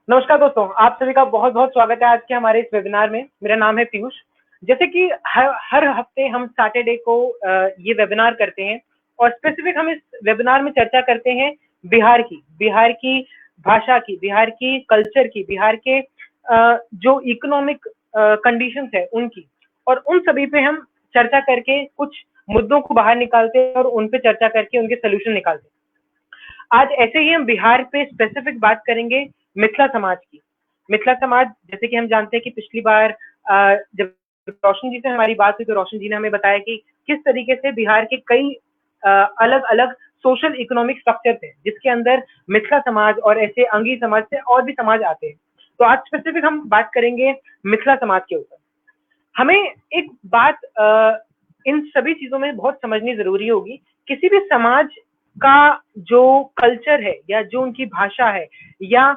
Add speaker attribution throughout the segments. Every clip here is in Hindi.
Speaker 1: नमस्कार दोस्तों, आप सभी का बहुत-बहुत स्वागत है आज के हमारे इस वेबिनार में। मेरा नाम है पीयूष। जैसे कि हर हर हफ्ते हम सैटरडे को ये वेबिनार करते हैं और स्पेसिफिक हम इस वेबिनार में चर्चा करते हैं बिहार की भाषा की, बिहार की कल्चर की, बिहार के जो इकोनॉमिक कंडीशंस है उनकी, और उन सभी पे हम चर्चा करके कुछ मुद्दों को बाहर निकालते हैं और उन पे चर्चा करके उनके सॉल्यूशन निकालते हैं। आज ऐसे ही हम बिहार पे स्पेसिफिक बात करेंगे मिथिला समाज की। मिथिला समाज, जैसे कि हम जानते हैं कि पिछली बार जब रोशन जी से हमारी बात हुई तो रोशन जी ने हमें बताया कि किस तरीके से बिहार के कई अलग अलग सोशल इकोनॉमिक स्ट्रक्चर थे जिसके अंदर मिथिला समाज और ऐसे अंगी समाज से और भी समाज आते हैं। तो आज स्पेसिफिक हम बात करेंगे मिथिला समाज के ऊपर। हमें एक बात इन सभी चीजों में बहुत समझनी जरूरी होगी। किसी भी समाज का जो कल्चर है या जो उनकी भाषा है या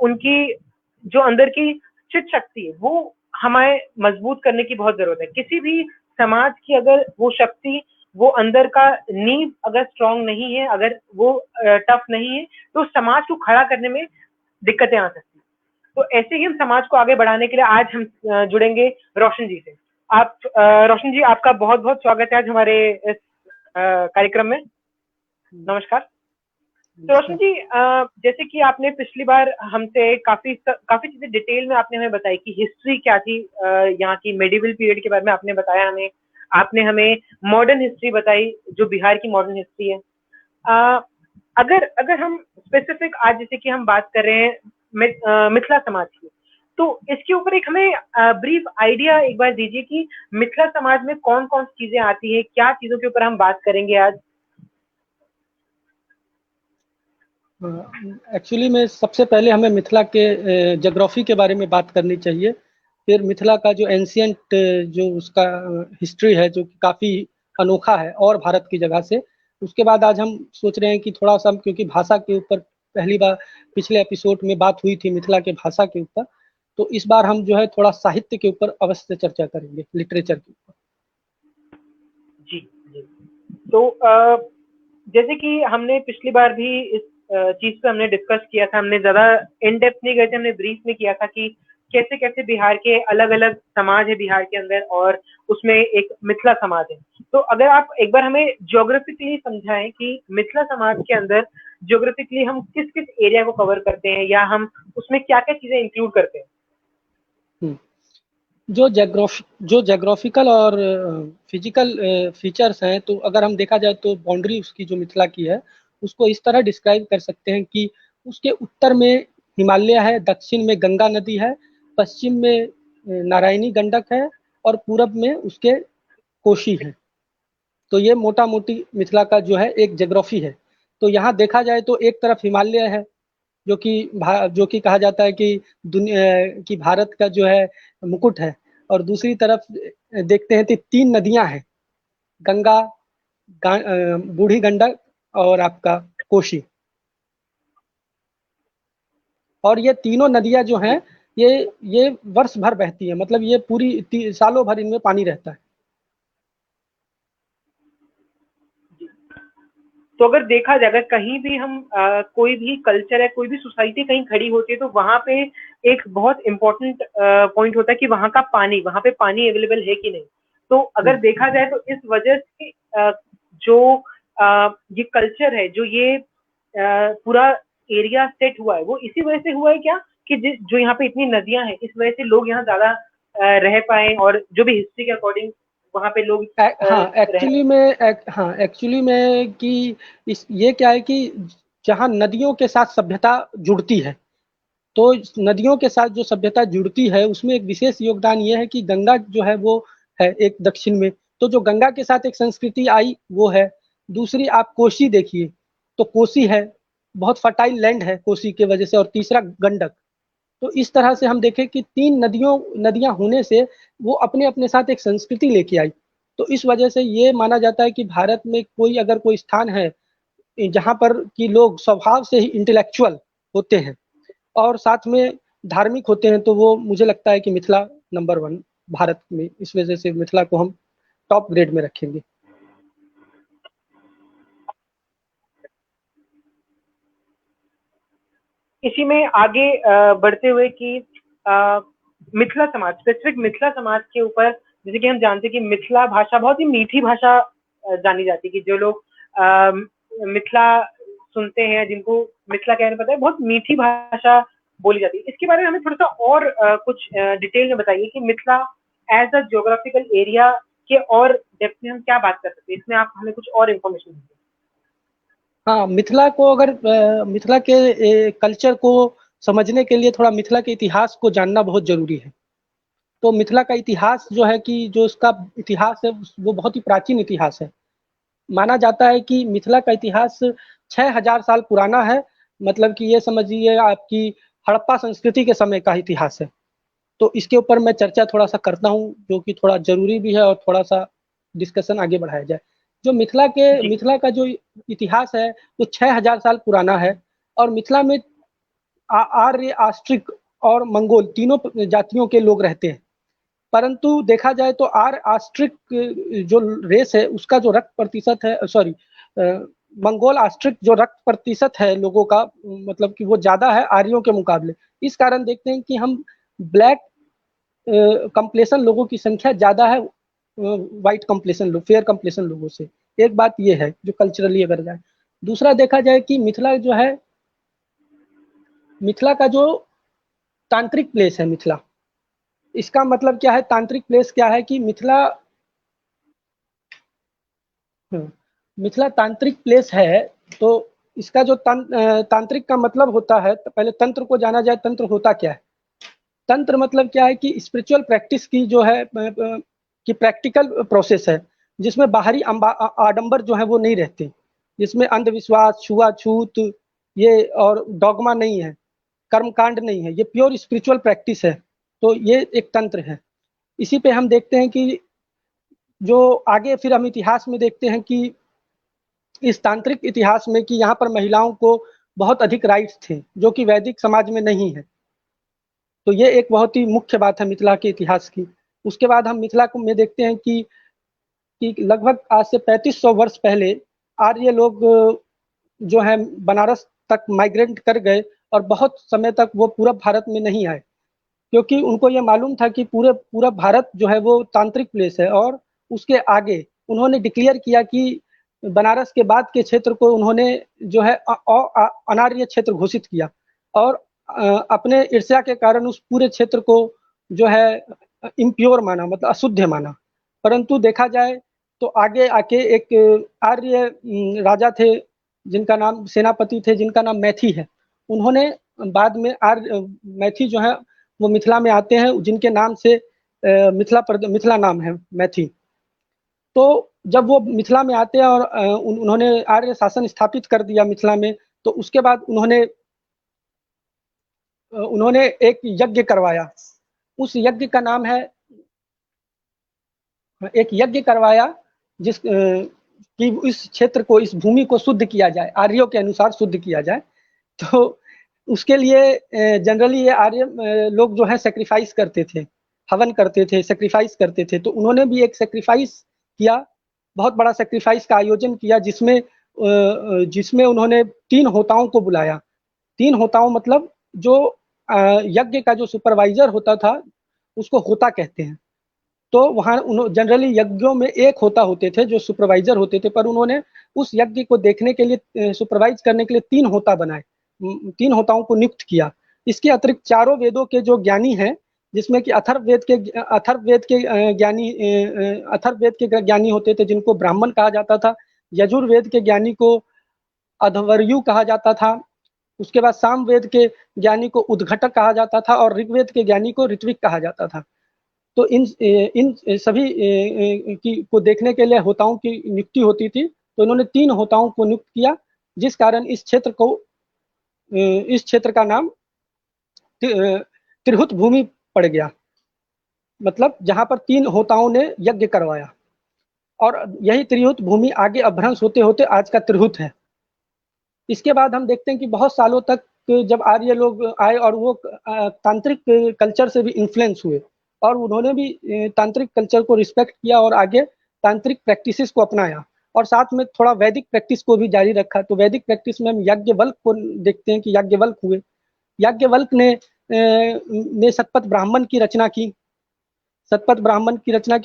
Speaker 1: उनकी जो अंदर की चित शक्ति है वो हमें मजबूत करने की बहुत जरूरत है। किसी भी समाज की अगर वो शक्ति, वो अंदर का नींव अगर स्ट्रांग नहीं है, अगर वो टफ नहीं है, तो समाज को खड़ा करने में दिक्कतें आ सकती हैं। तो ऐसे ही हम समाज को आगे बढ़ाने के लिए आज हम जुड़ेंगे रोशन जी से। आप रोशन जी, आपका बहुत बहुत स्वागत है आज हमारे इस कार्यक्रम में। नमस्कार। तो रोशन जी, जैसे कि आपने पिछली बार हमसे काफी काफी चीजें डिटेल में आपने हमें बताई कि हिस्ट्री क्या थी, यहाँ की मेडिवल पीरियड के बारे में आपने बताया हमें। आपने हमें मॉडर्न हिस्ट्री बताई, जो बिहार की मॉडर्न हिस्ट्री है। अ, अगर अगर हम स्पेसिफिक आज जैसे कि हम बात कर रहे हैं मिथिला समाज की, तो इसके ऊपर एक हमें ब्रीफ आइडिया एक बार दीजिए कि मिथिला समाज में कौन कौन सी चीजें आती है, क्या चीजों के ऊपर हम बात करेंगे आज।
Speaker 2: एक्चुअली में सबसे पहले हमें मिथिला के ज्योग्राफी के बारे में बात करनी चाहिए। फिर मिथिला का जो एंशियंट जो उसका हिस्ट्री है जो कि काफ़ी अनोखा है और भारत की जगह से। उसके बाद आज हम सोच रहे हैं कि थोड़ा सा, क्योंकि भाषा के ऊपर पहली बार पिछले एपिसोड में बात हुई थी मिथिला के भाषा के ऊपर, तो इस बार हम जो है थोड़ा साहित्य के ऊपर अवश्य चर्चा करेंगे, लिटरेचर के ऊपर।
Speaker 1: जी जी। तो जैसे कि हमने पिछली बार भी इस चीज पे हमने डिस्कस किया था, हमने ज्यादा इन डेप्थ नहीं गए थे, हमने ब्रीफ में किया था कि कैसे कैसे बिहार के अलग अलग समाज है बिहार के अंदर, और उसमें एक मिथिला समाज है। तो अगर आप एक बार हमें ज्योग्राफिकली समझाएं कि मिथिला समाज के अंदर ज्योग्राफिकली हम किस किस एरिया को कवर करते हैं या हम उसमें क्या क्या चीजें इंक्लूड करते हैं।
Speaker 2: जो जोग्राफिकल और फिजिकल फीचर्स हैं, तो अगर हम देखा जाए तो बाउंड्री उसकी जो मिथिला की है उसको इस तरह डिस्क्राइब कर सकते हैं कि उसके उत्तर में हिमालय है, दक्षिण में गंगा नदी है, पश्चिम में नारायणी गंडक है और पूरब में उसके कोशी है। तो ये मोटा मोटी मिथिला का जो है एक जोग्राफी है। तो यहाँ देखा जाए तो एक तरफ हिमालय है जो कि कहा जाता है कि दुनिया की भारत का जो है मुकुट है, और दूसरी तरफ देखते हैं तो तीन नदियां हैं, गंगा, बूढ़ी गंडक और आपका कोशी। और ये तीनों नदियां जो हैं ये ये वर्ष भर बहती है, मतलब ये पूरी सालों भर इनमें पानी रहता है।
Speaker 1: तो अगर देखा जाए, अगर कहीं भी हम कोई भी कल्चर है, कोई भी सोसाइटी कहीं खड़ी होती है, तो वहां पे एक बहुत इंपॉर्टेंट पॉइंट होता है कि वहां पे पानी अवेलेबल है कि नहीं। तो अगर देखा जाए तो इस वजह से जो ये कल्चर है, जो ये पूरा एरिया सेट हुआ है, वो इसी वजह से हुआ है क्या कि जो यहाँ पे इतनी नदियां हैं, इस वजह से लोग यहाँ ज्यादा रह पाए, और जो भी हिस्ट्री के अकॉर्डिंग वहां पे लोग रह।
Speaker 2: हाँ एक्चुअली में कि ये क्या है कि जहाँ नदियों के साथ सभ्यता जुड़ती है, तो नदियों के साथ जो सभ्यता जुड़ती है उसमें एक विशेष योगदान ये है कि गंगा जो है वो है एक दक्षिण में, तो जो गंगा के साथ एक संस्कृति आई वो है। दूसरी आप कोसी देखिए, तो कोसी है, बहुत फर्टाइल लैंड है कोसी के वजह से, और तीसरा गंडक। तो इस तरह से हम देखें कि तीन नदियां होने से वो अपने अपने साथ एक संस्कृति लेके आई। तो इस वजह से ये माना जाता है कि भारत में अगर कोई स्थान है जहाँ पर कि लोग स्वभाव से ही इंटेलेक्चुअल होते हैं और साथ में धार्मिक होते हैं, तो वो मुझे लगता है कि मिथिला नंबर 1 भारत में। इस वजह से मिथिला को हम टॉप ग्रेड में रखेंगे।
Speaker 1: इसी में आगे बढ़ते हुए कि मिथिला समाज, स्पेसिफिक मिथिला समाज के ऊपर, जैसे कि हम जानते हैं कि मिथिला भाषा बहुत ही मीठी भाषा जानी जाती है, कि जो लोग मिथिला सुनते हैं, जिनको मिथिला कहने पता है, बहुत मीठी भाषा बोली जाती है। इसके बारे में हमें थोड़ा सा और कुछ डिटेल में बताइए कि Mithila as a geographical area के और डेप्थ में हम क्या बात कर सकते हैं, इसमें आप हमें कुछ और इन्फॉर्मेशन दीजिए।
Speaker 2: हाँ, मिथिला को अगर मिथिला के कल्चर को समझने के लिए थोड़ा मिथिला के इतिहास को जानना बहुत जरूरी है। तो मिथिला का इतिहास जो है कि जो इसका इतिहास है वो बहुत ही प्राचीन इतिहास है। माना जाता है कि मिथिला का इतिहास 6000 साल पुराना है। मतलब कि ये समझिए आपकी हड़प्पा संस्कृति के समय का इतिहास है। तो इसके ऊपर मैं चर्चा थोड़ा सा करता हूँ, जो कि थोड़ा जरूरी भी है और थोड़ा सा डिस्कशन आगे बढ़ाया जाए। जो
Speaker 1: जी।
Speaker 2: मिथिला का जो इतिहास है वो 6000 साल पुराना है। और मिथिला में आर्य, आस्ट्रिक और मंगोल तीनों जातियों के लोग रहते हैं। परंतु देखा जाए तो आर्य आस्ट्रिक जो रेस है उसका जो रक्त प्रतिशत है, सॉरी, मंगोल आस्ट्रिक जो रक्त प्रतिशत है लोगों का, मतलब कि वो ज्यादा है आर्यों के मुकाबले। इस कारण देखते हैं कि हम ब्लैक कंप्लेशन लोगों की संख्या ज्यादा है वाइट कंप्लेशन लोग, फेयर कंप्लेशन लोगों से। एक बात ये है जो कल्चरली अगर जाए। दूसरा देखा जाए कि मिथिला जो है, मिथिला का जो तांत्रिक प्लेस है मिथिला, इसका मतलब क्या है, तांत्रिक प्लेस क्या है कि मिथिला, मिथिला तांत्रिक प्लेस है। तो इसका जो तांत्रिक का मतलब होता है, तो पहले तंत्र को जाना जाए। तंत्र होता क्या है? तंत्र मतलब क्या है कि स्पिरिचुअल प्रैक्टिस की जो है कि प्रैक्टिकल प्रोसेस है, जिसमें बाहरी आडंबर जो है वो नहीं रहते, जिसमें अंधविश्वास, छुआछूत ये और डॉगमा नहीं है, कर्मकांड नहीं है, ये प्योर स्पिरिचुअल प्रैक्टिस है। तो ये एक तंत्र है। इसी पे हम देखते हैं कि जो आगे फिर हम इतिहास में देखते हैं कि इस तांत्रिक इतिहास में कि यहाँ पर महिलाओं को बहुत अधिक राइट्स थे, जो कि वैदिक समाज में नहीं है। तो ये एक बहुत ही मुख्य बात है मिथिला के इतिहास की। उसके बाद हम मिथिला को में देखते हैं कि लगभग आज से 3500 वर्ष पहले आर्य लोग जो है बनारस तक माइग्रेट कर गए, और बहुत समय तक वो पूरब भारत में नहीं आए, क्योंकि उनको ये मालूम था कि पूरे पूरा भारत जो है वो तांत्रिक प्लेस है। और उसके आगे उन्होंने डिक्लेयर किया कि बनारस के बाद के क्षेत्र को उन्होंने जो है अनार्य क्षेत्र घोषित किया। और अपने ईर्ष्या के कारण उस पूरे क्षेत्र को जो है इम्प्योर माना, मतलब अशुद्ध माना। परंतु देखा जाए तो आगे आके एक आर्य राजा थे, जिनका नाम सेनापति थे, जिनका नाम मैथी है। उन्होंने बाद में आर्य मैथी जो है वो मिथिला में आते हैं, जिनके नाम से मिथिला नाम है मैथी। तो जब वो मिथिला में आते हैं और उन्होंने आर्य शासन स्थापित कर दिया मिथिला में, तो उसके बाद उन्होंने एक यज्ञ करवाया। उस यज्ञ का नाम है, एक यज्ञ करवाया जिस कि इस क्षेत्र को, इस भूमि को शुद्ध किया जाए, आर्यों के अनुसार शुद्ध किया जाए। तो उसके लिए जनरली ये आर्य लोग जो है सेक्रीफाइस करते थे, हवन करते थे, सेक्रीफाइस करते थे। तो उन्होंने भी एक सेक्रीफाइस किया, बहुत बड़ा सेक्रीफाइस का आयोजन किया, जिसमें उन्होंने 3 होताओं को बुलाया। 3 होताओं मतलब जो यज्ञ का जो सुपरवाइजर होता था उसको होता कहते हैं। तो वहाँ जनरली यज्ञों में एक होता होते थे जो सुपरवाइजर होते थे, पर उन्होंने उस यज्ञ को देखने के लिए, सुपरवाइज करने के लिए 3 होता बनाए, 3 होताओं को नियुक्त किया। इसके अतिरिक्त चारों वेदों के जो ज्ञानी हैं, जिसमें कि अथर्ववेद के ज्ञानी होते थे, जिनको ब्राह्मण कहा जाता था। यजुर्वेद के ज्ञानी को अध्वर्यु कहा जाता था। उसके बाद सामवेद के ज्ञानी को उद्घटक कहा जाता था, और ऋग्वेद के ज्ञानी को ऋत्विक कहा जाता था। तो इन सभी की को देखने के लिए होताओं की नियुक्ति होती थी। तो इन्होंने 3 होताओं को नियुक्त किया, जिस कारण इस क्षेत्र का नाम त्रिहुत भूमि पड़ गया। मतलब जहाँ पर 3 होताओं ने यज्ञ करवाया, और यही त्रिहुत भूमि आगे अपभ्रंश होते होते आज का त्रिहुत है। इसके बाद हम देखते हैं कि बहुत सालों तक जब आर्य लोग आए और वो तांत्रिक कल्चर से भी इन्फ्लुएंस हुए, और उन्होंने भी तांत्रिक कल्चर को रिस्पेक्ट किया और आगे तांत्रिक प्रैक्टिसेस को अपनाया, और साथ में थोड़ा वैदिक प्रैक्टिस को भी जारी रखा। तो वैदिक प्रैक्टिस में हम याज्ञवल्क्य को देखते हैं कि याज्ञवल्क्य हुए। याज्ञवल्क्य ने शतपथ ब्राह्मण की रचना की,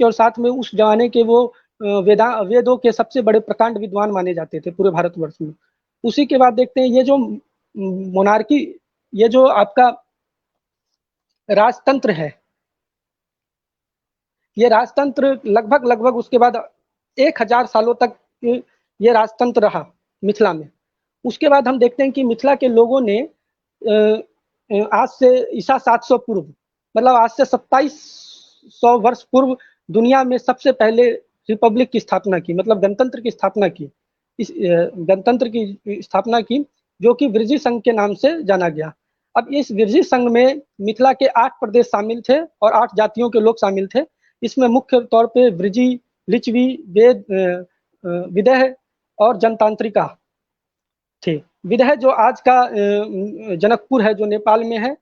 Speaker 2: और साथ में उस जमाने के वो वेदों के सबसे बड़े प्रकांड विद्वान माने जाते थे पूरे भारतवर्ष में। उसी के बाद देखते हैं ये जो मोनार्की, ये जो आपका राजतंत्र है, ये राजतंत्र लगभग उसके बाद 1000 सालों तक ये राजतंत्र रहा मिथिला में। उसके बाद हम देखते हैं कि मिथिला के लोगों ने आज से ईसा 700 पूर्व, मतलब आज से 2700 वर्ष पूर्व दुनिया में सबसे पहले रिपब्लिक की स्थापना की, मतलब गणतंत्र की स्थापना की, इस गणतंत्र की स्थापना की, जो कि वृजी संघ के नाम से जाना गया। अब इस वृजी संघ में मिथिला के 8 प्रदेश शामिल थे और 8 जातियों के लोग शामिल थे। इसमें मुख्य तौर पे वृजी, लिच्छवी, वेद, विदेह और जनतांत्रिका थे। विदेह जो आज का जनकपुर है, जो नेपाल में है।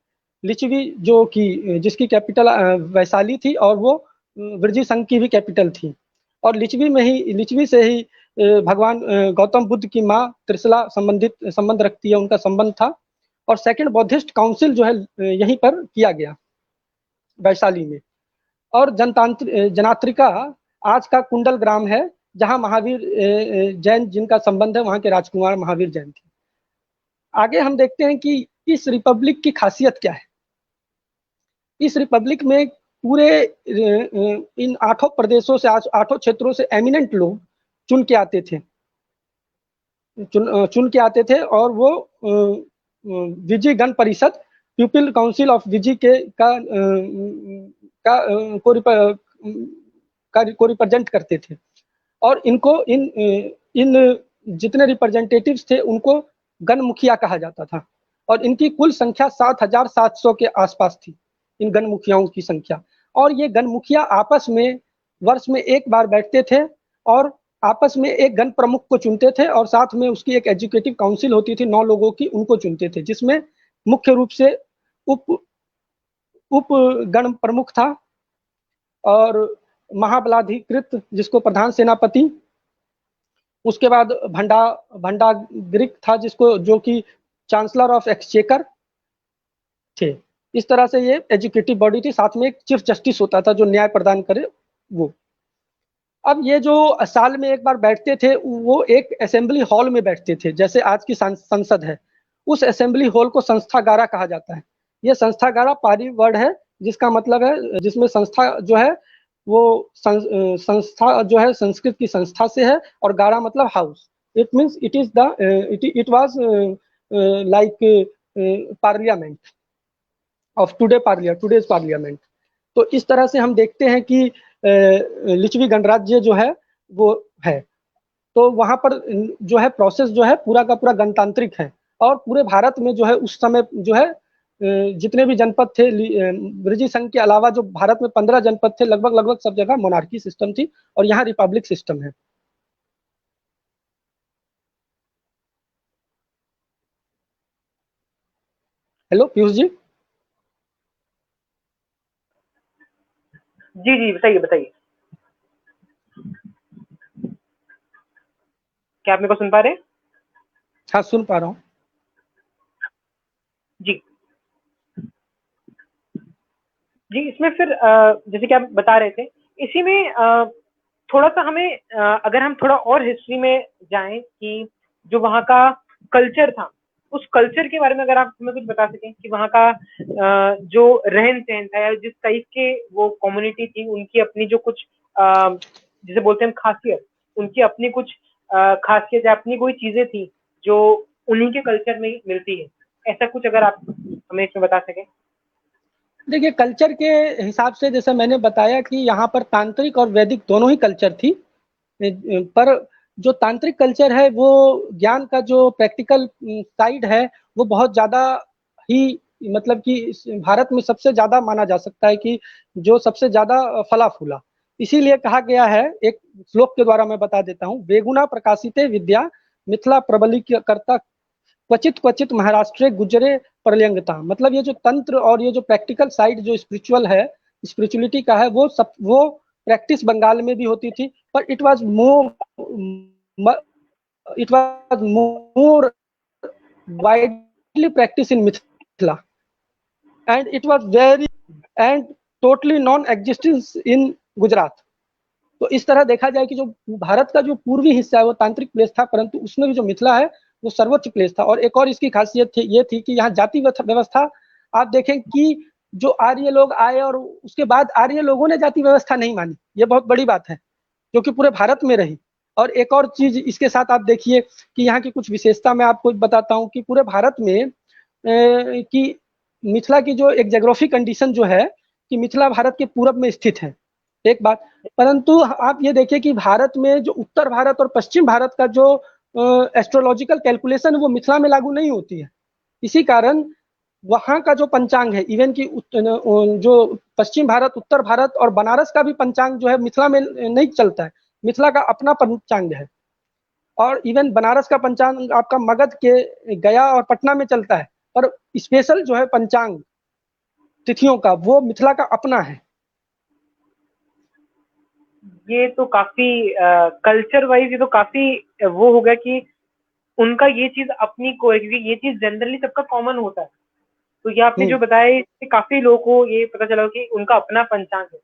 Speaker 2: लिच्छवी जो कि जिसकी कैपिटल वैशाली थी, और वो वृजी संघ की भी कैपिटल थी। और लिच्छवी से ही भगवान गौतम बुद्ध की माँ त्रिशला संबंध रखती है, उनका संबंध था। और सेकंड बौद्धिस्ट काउंसिल जो है यहीं पर किया गया, वैशाली में। और जनात्रिका आज का कुंडल ग्राम है, जहां महावीर जैन जिनका संबंध है, वहां के राजकुमार महावीर जैन थे। आगे हम देखते हैं कि इस रिपब्लिक की खासियत क्या है। इस रिपब्लिक में पूरे इन 8 प्रदेशों से, 8 क्षेत्रों से एमिनेंट लोग चुन के आते थे, और वो विजी Gana Parishad, people council of विजी के को रिप्रेजेंट करते थे। और इनको इन जितने रिप्रेजेंटेटिव्स थे उनको गण मुखिया कहा जाता था। और इनकी कुल संख्या 7700 के आसपास थी, इन गण मुखियाओं की संख्या। और ये गण मुखिया आपस में वर्ष में एक बार बैठते थे और आपस में एक गण प्रमुख को चुनते थे, और साथ में उसकी एक एजुकेटिव काउंसिल होती थी 9 लोगों की, उनको चुनते थे, जिसमें मुख्य रूप से उप गण प्रमुख था, और महाबलाधिकृत जिसको प्रधान सेनापति, उसके बाद भंडाग्रिक था जिसको, जो कि चांसलर ऑफ एक्सचेकर थे। इस तरह से ये एजुकेटिव बॉडी थी। साथ में एक चीफ जस्टिस होता था जो न्याय प्रदान करे वो। अब ये जो साल में एक बार बैठते थे, वो एक असेंबली हॉल में बैठते थे, जैसे आज की संसद है। उस असेंबली हॉल को संस्थागारा कहा जाता है। ये संस्थागारा पारी वर्ड है, जिसका मतलब है, जिसमें संस्था जो है वो संस्था जो है संस्कृत की संस्था से है, और गारा मतलब house. It means it was like parliament of today's parliament. तो इस तरह से हम देखते हैं कि लिच्छवी गणराज्य जो है वो है। तो वहां पर जो है प्रोसेस जो है पूरा का पूरा गणतांत्रिक है। और पूरे भारत में जो है उस समय जो है जितने भी जनपद थे, वृजी संघ के अलावा जो भारत में 15 जनपद थे, लगभग सब जगह मोनार्की सिस्टम थी, और यहाँ रिपब्लिक सिस्टम है। हेलो पीयूष जी।
Speaker 1: जी बताइए। क्या आप मेरे को सुन पा रहे हैं?
Speaker 2: हाँ, सुन पा रहा हूँ
Speaker 1: जी। इसमें फिर जैसे कि आप बता रहे थे, इसी में थोड़ा सा हमें अगर हम थोड़ा और हिस्ट्री में जाएं कि जो वहाँ का कल्चर था, उस कल्चर के बारे में अगर आप हमें कुछ बता सकें कि वहाँ का जो रहन सहन था, या जिस टाइप के वो कम्युनिटी थी, उनकी अपनी जो कुछ जिसे बोलते हैं खासियत, उनकी अपनी कुछ खासियत या अपनी कोई चीजें थी जो उन्हीं के कल्चर में मिलती है, ऐसा कुछ अगर आप हमें इसमें बता सकें।
Speaker 2: देखिए, कल्चर के हिसाब से जैसे मैंने बताया कि यहाँ पर तांत्रिक और वैदिक दोनों ही कल्चर थी। पर जो तांत्रिक कल्चर है वो ज्ञान का जो प्रैक्टिकल साइड है वो बहुत ज़्यादा ही, मतलब कि भारत में सबसे ज़्यादा माना जा सकता है कि जो सबसे ज़्यादा फला फूला। इसीलिए कहा गया है, एक श्लोक के द्वारा मैं बता देता हूँ, वेगुना प्रकाशिते विद्या मिथिला प्रबलीकर्ता क्वचित क्वचित महाराष्ट्र गुजरे प्रलयंगता। मतलब ये जो तंत्र और ये जो प्रैक्टिकल साइड जो स्पिरिचुअल है, स्पिरिचुअलिटी का है, वो प्रैक्टिस बंगाल में भी होती थी, पर it was more widely practice in Mithila. Mithila, and it was very and totally non existence in Gujarat. तो इस तरह देखा जाए कि जो भारत का जो पूर्वी हिस्सा है वो तांत्रिक प्लेस था, परंतु उसमें भी जो मिथिला है वो सर्वोच्च प्लेस था। और एक और इसकी खासियत थी, ये थी कि यहाँ जाति व्यवस्था, आप देखें कि जो आर्य लोग आए और उसके बाद आर्य लोगों ने जाति व्यवस्था नहीं मानी, ये बहुत बड़ी बात है, जो कि पूरे भारत में रही। और एक और चीज इसके साथ आप देखिए कि यहाँ की कुछ विशेषता मैं आपको बताता हूँ कि पूरे भारत में कि मिथिला की जो एक जोग्राफी कंडीशन जो है कि मिथिला भारत के पूरब में स्थित है, एक बात। परंतु आप ये देखिए कि भारत में जो उत्तर भारत और पश्चिम भारत का जो एस्ट्रोलॉजिकल कैलकुलेशन है वो मिथिला में लागू नहीं होती है। इसी कारण वहाँ का जो पंचांग है, इवन की जो पश्चिम भारत, उत्तर भारत और बनारस का भी पंचांग जो है मिथिला में नहीं चलता है, मिथिला का अपना पंचांग है। और इवन बनारस का पंचांग आपका मगध के गया और पटना में चलता है, पर स्पेशल जो है पंचांग तिथियों का वो मिथिला का अपना है।
Speaker 1: ये तो काफी कल्चर वाइज ये तो काफी वो हो गया कि उनका ये चीज अपनी को है, क्योंकि ये चीज जनरली सबका कॉमन होता है। तो ये आपने जो बताया इससे काफी लोगों को ये पता चला कि उनका अपना पंचांग है।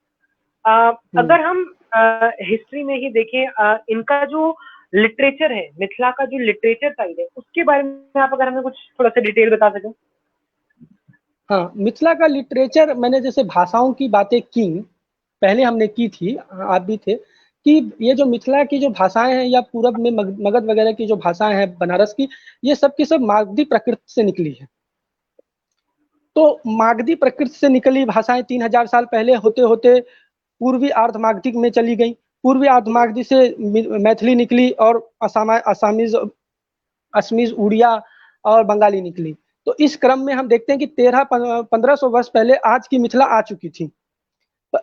Speaker 1: अगर हम हिस्ट्री में ही देखें, इनका जो लिटरेचर है, मिथिला का जो लिटरेचर साइड है, उसके बारे में आप अगर हमें कुछ थोड़ा सा डिटेल बता सकें।
Speaker 2: हाँ, मिथिला का लिटरेचर, मैंने जैसे भाषाओं की बातें की, पहले हमने की थी, आप भी थे, कि ये जो मिथिला की जो भाषाएं हैं या पूरब में मगध वगैरह की जो भाषाएं हैं बनारस की, ये सब की सब मागधी प्रकृति से निकली है। तो मागधी प्रकृति से निकली भाषाएं 3000 साल पहले होते होते पूर्वी अर्ध मागधी में चली गई। पूर्वी अर्ध मागधी से मैथिली निकली और असामीज, असमीज, उड़िया और बंगाली निकली। तो इस क्रम में हम देखते हैं कि 1300-1500 वर्ष पहले आज की मिथिला आ चुकी थी।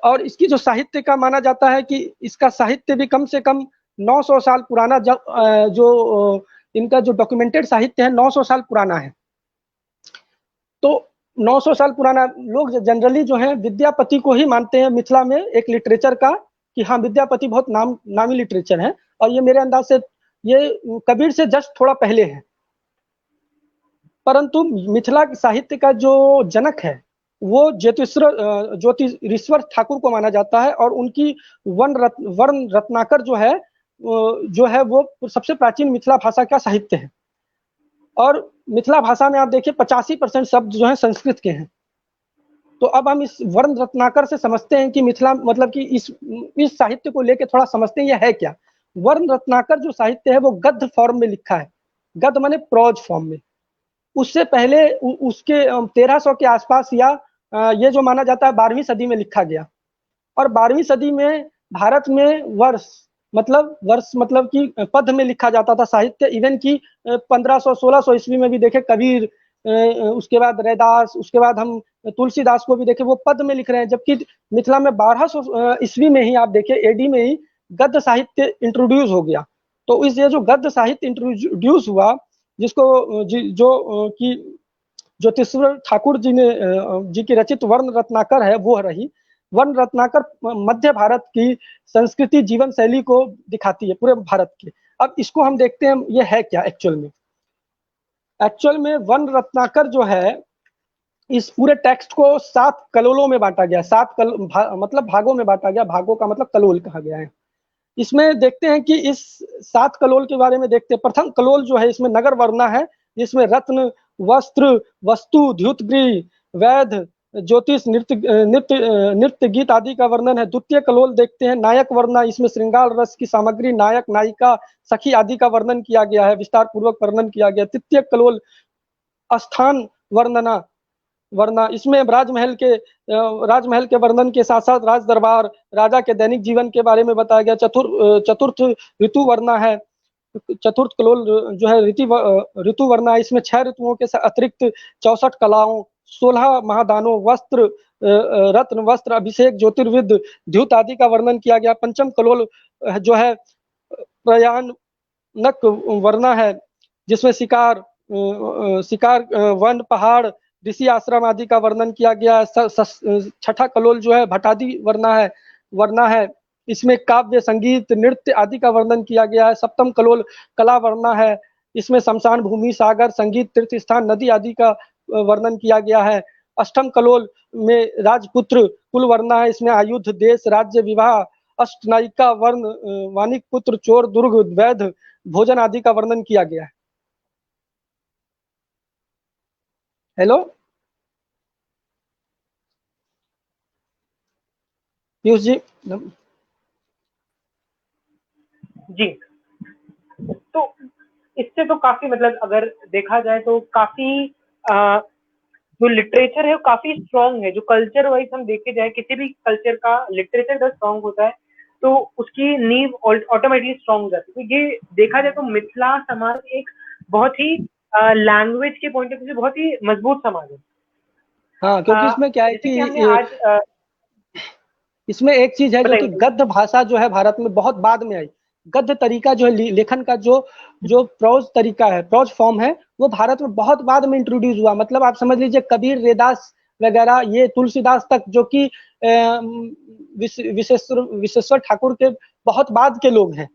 Speaker 2: और इसकी जो साहित्य का माना जाता है कि इसका साहित्य भी कम से कम 900 साल पुराना, जो इनका जो डॉक्यूमेंटेड साहित्य है 900 साल पुराना है। तो 900 साल पुराना, लोग जनरली जो है विद्यापति को ही मानते हैं मिथिला में एक लिटरेचर का, कि हाँ विद्यापति बहुत नामी लिटरेचर है। और ये मेरे अंदाज से ये कबीर से जस्ट थोड़ा पहले है। परंतु मिथिला साहित्य का जो जनक है वो ज्योतिरीश्वर ठाकुर को माना जाता है। और उनकी वर्ण रत्नाकर जो है वो सबसे प्राचीन मिथिला भाषा का साहित्य है। और मिथिला भाषा में आप देखिए 85% शब्द जो है संस्कृत के हैं। तो अब हम इस वर्ण रत्नाकर से समझते हैं कि मिथिला, मतलब कि इस साहित्य को लेकर थोड़ा समझते हैं ये है क्या। वर्ण रत्नाकर जो साहित्य है वो गद्य फॉर्म में लिखा है, गद्य माने प्रोज फॉर्म में। उससे पहले उसके 1300 के आसपास या ये जो माना जाता है 12वीं सदी में लिखा गया। और 12वीं सदी में भारत में वर्ष मतलब कि पद में लिखा जाता था साहित्य। इवन की 1500-1600 ईस्वी में भी देखे कबीर, उसके बाद रैदास, उसके बाद हम तुलसीदास को भी देखे वो पद में लिख रहे हैं। जबकि मिथिला में 1200 ईस्वी में ही आप देखें एडी में ही गद्य साहित्य इंट्रोड्यूस हो गया। तो इस ये जो गद्य साहित्य इंट्रोड्यूस हुआ, जिसको जो कि ज्योतिषवर ठाकुर जी की रचित वर्ण रत्नाकर है वो रही। वर्ण रत्नाकर मध्य भारत की संस्कृति जीवन शैली को दिखाती है पूरे भारत की। अब इसको हम देखते हैं ये है क्या एक्चुअल में वर्ण रत्नाकर जो है, इस पूरे टेक्स्ट को 7 कलोलों में बांटा गया, मतलब भागों में बांटा गया। भागों का मतलब कलोल कहा गया है। इसमें देखते हैं कि इस 7 कलोल के बारे में देखते हैं। प्रथम कलोल जो है इसमें नगर वर्णा है, जिसमें रत्न, वस्त्र, वस्तु, द्युतगृह, वैध, ज्योतिष, नृत्य गीत आदि का वर्णन है। द्वितीय कलोल देखते हैं नायक वर्णा, इसमें श्रृंगार रस की सामग्री, नायक, नायिका, सखी आदि का वर्णन किया गया है, विस्तार पूर्वक वर्णन किया गया। तृतीय कलोल स्थान वर्णना, इसमें राजमहल के वर्णन के साथ साथ राज दरबार, राजा के दैनिक जीवन के बारे में बताया गया। चतुर्थ ऋतु वर्णा है। चतुर्थ कलोल जो है ऋतु वर्णा, इसमें 6 ऋतुओं के अतिरिक्त 64 कलाओं, 16 महादानों, वस्त्र, रत्न, वस्त्र, अभिषेक, ज्योतिर्विद, द्युत आदि का वर्णन किया गया। पंचम कलोल जो है प्रयाणक वर्णा है, जिसमें शिकार, वन, पहाड़, ऋषि आश्रम आदि का वर्णन किया गया। छठा कलोल जो है भटादी वर्णा है, इसमें काव्य, संगीत, नृत्य आदि का वर्णन किया गया है। सप्तम कलोल कला वर्णा है, इसमें शमशान भूमि, सागर, संगीत, तीर्थ स्थान, नदी आदि का वर्णन किया गया है। अष्टम कलोल में राजपुत्र कुल वर्णना है, इसमें आयुध, देश, राज्य, विवाह, अष्टनायिका, वर्ण, वानिक पुत्र, चोर, दुर्ग, वैध, भोजन आदि का वर्णन किया गया है। हेलो पीयूष जी।
Speaker 1: जी, तो इससे तो काफी मतलब अगर देखा जाए तो काफी जो लिटरेचर है वो काफी स्ट्रांग है। जो कल्चर वाइज हम देखे जाए, किसी भी कल्चर का लिटरेचर अगर स्ट्रांग होता है तो उसकी नींव ऑटोमेटिकली स्ट्रांग हो जाती है। तो ये देखा जाए तो मिथिला समाज एक बहुत ही लैंग्वेज के पॉइंट ऑफ व्यू से बहुत ही मजबूत समाज है।
Speaker 2: हाँ, क्योंकि इसमें क्या है
Speaker 1: जैसे कि हमने
Speaker 2: कि
Speaker 1: आज
Speaker 2: इसमें एक चीज है जो कि
Speaker 1: बताइए।
Speaker 2: गद्य भाषा जो है भारत में बहुत बाद में आई। गद्य तरीका जो है लेखन का जो जो प्रोज तरीका है, प्रोज फॉर्म है, वो भारत में बहुत बाद में इंट्रोड्यूस हुआ। मतलब आप समझ लीजिए कबीर, रैदास वगैरह, ये तुलसीदास तक जो कि विश्वेश्वर ठाकुर के बहुत बाद के लोग हैं।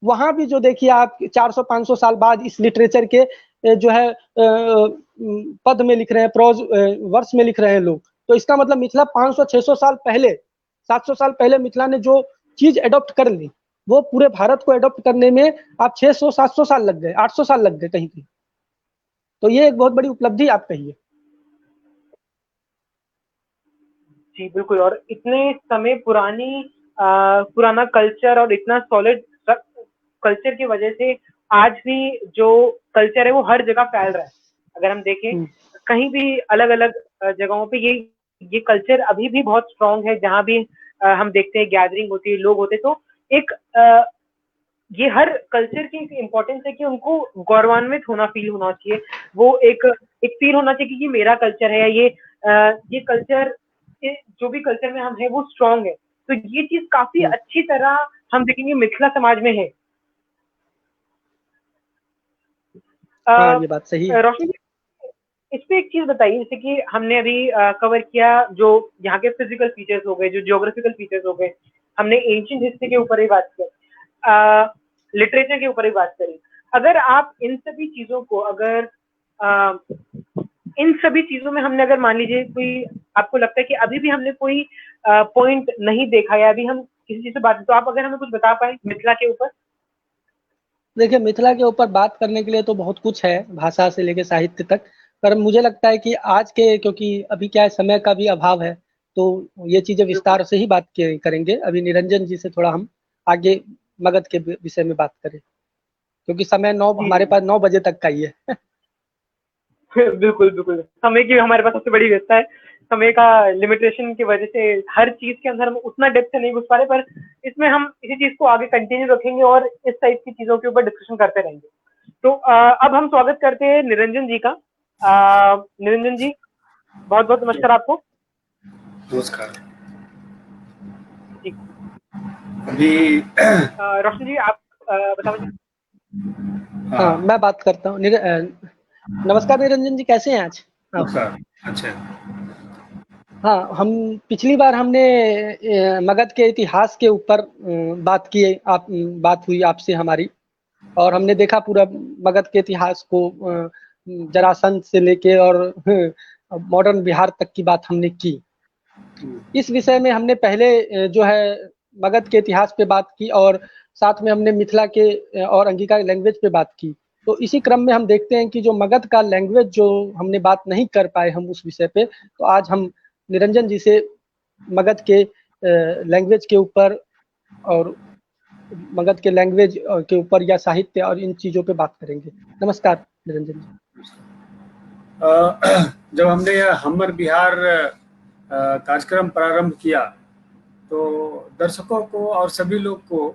Speaker 2: वहां भी जो देखिए आप 400-500 साल बाद इस लिटरेचर के जो है पद में लिख रहे हैं, प्रोज वर्ष में लिख रहे हैं लोग। तो इसका मतलब मिथिला 500-600 साल पहले, 700 साल पहले मिथिला ने जो चीज एडॉप्ट कर ली, वो पूरे भारत को एडॉप्ट करने में आप 600-700 साल लग गए, 800 साल लग गए कहीं कहीं। तो ये एक बहुत बड़ी उपलब्धि आप कहिए।
Speaker 1: जी बिल्कुल, और इतने समय पुराना कल्चर और इतना सॉलिड कल्चर की वजह से आज भी जो कल्चर है वो हर जगह फैल रहा है। अगर हम देखें कहीं भी अलग अलग जगहों पे ये कल्चर अभी भी बहुत स्ट्रांग है। जहाँ भी हम देखते हैं गैदरिंग होती है, लोग होते, तो एक ये हर कल्चर की एक इम्पोर्टेंस है कि उनको गौरवान्वित होना, फील होना चाहिए। वो एक फील होना चाहिए कि ये मेरा कल्चर है, ये कल्चर, जो भी कल्चर में हम है वो स्ट्रांग है। तो ये चीज काफी अच्छी तरह हम देखेंगे मिथिला समाज में है।
Speaker 2: हाँ, ये बात सही है।
Speaker 1: रोशनी जी, इस पे एक चीज बताइए, जैसे कि हमने अभी कवर किया जो यहाँ के फिजिकल फीचर्स हो गए, जो जियोग्राफिकल फीचर्स हो गए, हमने एंशियंट हिस्ट्री के ऊपर ही बात की, लिटरेचर के ऊपर ही बात करी। अगर आप इन सभी चीजों को अगर इन सभी चीजों में हमने अगर मान लीजिए कोई आपको लगता है कि अभी भी हमने कोई पॉइंट नहीं देखा या अभी हम किसी चीज से बात, तो आप अगर हमें कुछ बता पाए मिथिला के ऊपर।
Speaker 2: देखिए, मिथिला के ऊपर बात करने के लिए तो बहुत कुछ है, भाषा से लेके साहित्य तक। पर मुझे लगता है कि आज के, क्योंकि अभी क्या है, समय का भी अभाव है, तो ये चीजें विस्तार से ही बात करेंगे। अभी निरंजन जी से थोड़ा हम आगे मगध के विषय में बात करें, क्योंकि समय 9 हमारे पास 9 बजे तक का ही है।
Speaker 1: बिल्कुल बिल्कुल, समय की हमारे पास सबसे बड़ी व्यवस्था है। समय का लिमिटेशन की वजह से हर चीज के अंदर हम उतना डेप्थ से नहीं घुस पा रहे, पर इसमें हम इसी चीज को आगे कंटिन्यू रखेंगे और इस टाइप की चीजों के ऊपर डिस्कशन करते रहेंगे। तो अब हम स्वागत करते हैं निरंजन जी का। निरंजन जी, बहुत बहुत नमस्कार आपको।
Speaker 3: नमस्कार
Speaker 1: जी,
Speaker 3: अभी
Speaker 1: रोशनी जी आप बता दीजिए।
Speaker 2: हाँ, मैं बात करता हूँ। नमस्कार निरंजन जी, कैसे हैं आज आप?
Speaker 3: नमस्कार। अच्छा,
Speaker 2: हाँ, हम पिछली बार हमने मगध के इतिहास के ऊपर बात की, बात हुई आपसे हमारी, और हमने देखा पूरा मगध के इतिहास को, जरासंध से लेके और मॉडर्न बिहार तक की बात हमने की। इस विषय में हमने पहले जो है मगध के इतिहास पे बात की, और साथ में हमने मिथिला के और अंगिका लैंग्वेज पे बात की। तो इसी क्रम में हम देखते हैं कि जो मगध का लैंग्वेज जो हमने बात नहीं कर पाए हम उस विषय पे, तो आज हम निरंजन जी से मगध के लैंग्वेज के ऊपर और मगध के लैंग्वेज के ऊपर या साहित्य और इन चीजों पे बात करेंगे। नमस्कार निरंजन जी।
Speaker 3: जब हमने यह हमर बिहार कार्यक्रम प्रारंभ किया तो दर्शकों को और सभी लोग को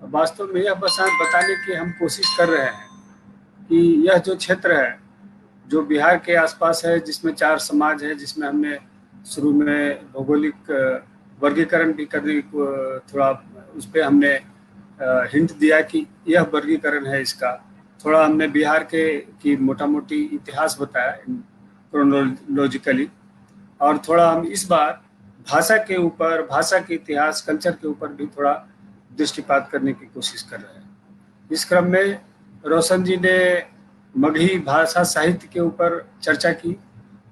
Speaker 3: वास्तव में यह बताने की हम कोशिश कर रहे हैं कि यह जो क्षेत्र है जो बिहार के आसपास है, जिसमें 4 समाज है, जिसमें हमने शुरू में भौगोलिक वर्गीकरण भी करने को थोड़ा उस पर हमने हिंट दिया कि यह वर्गीकरण है इसका। थोड़ा हमने बिहार की मोटा मोटी इतिहास बताया क्रोनोलॉजिकली, और थोड़ा हम इस बार भाषा के ऊपर, भाषा के इतिहास, कल्चर के ऊपर भी थोड़ा दृष्टिपात करने की कोशिश कर रहे हैं। इस क्रम में रोशन जी ने मगही भाषा साहित्य के ऊपर चर्चा की।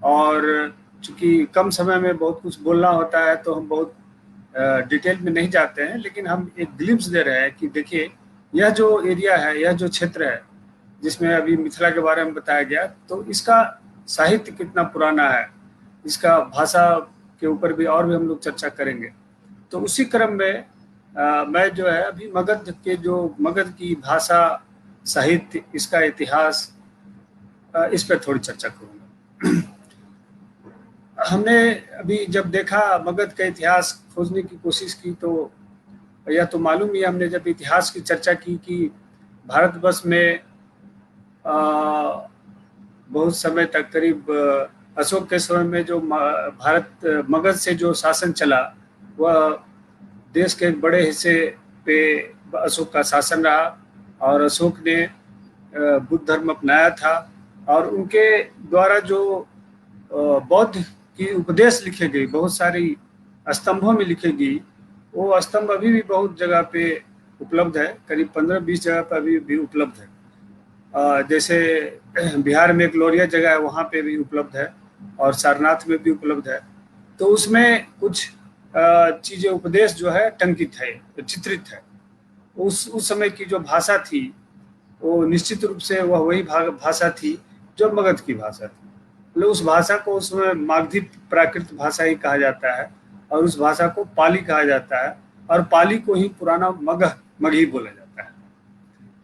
Speaker 3: और चूंकि कम समय में बहुत कुछ बोलना होता है तो हम बहुत डिटेल में नहीं जाते हैं, लेकिन हम एक ग्लिम्स दे रहे हैं कि देखिए यह जो एरिया है, यह जो क्षेत्र है जिसमें अभी मिथिला के बारे में बताया गया, तो इसका साहित्य कितना पुराना है, इसका भाषा के ऊपर भी और भी हम लोग चर्चा करेंगे। तो उसी क्रम में मैं जो है अभी मगध की भाषा, साहित्य, इसका इतिहास, इस पर थोड़ी चर्चा करूँगा। हमने अभी जब देखा मगध का इतिहास खोजने की कोशिश की, तो यह तो मालूम ही, हमने जब इतिहास की चर्चा की कि भारतवर्ष में बहुत समय तक, करीब अशोक के समय में जो मगध से जो शासन चला, वह देश के एक बड़े हिस्से पे अशोक का शासन रहा। और अशोक ने बुद्ध धर्म अपनाया था, और उनके द्वारा जो बौद्ध की उपदेश लिखे गए, बहुत सारी स्तंभों में लिखे गई, वो स्तंभ अभी भी बहुत जगह पे उपलब्ध है, करीब 15-20 जगह पर अभी भी उपलब्ध है। जैसे बिहार में एक लोरिया जगह है, वहाँ पे भी उपलब्ध है, और सारनाथ में भी उपलब्ध है। तो उसमें कुछ चीज़ें, उपदेश जो है टंकित है, चित्रित है। उस समय की जो भाषा थी वो निश्चित रूप से वह वही भाषा थी जो मगध की भाषा थी। मतलब उस भाषा को उसमें मागधी प्राकृत भाषा ही कहा जाता है, और उस भाषा को पाली कहा जाता है, और पाली को ही पुराना मगही बोला जाता है।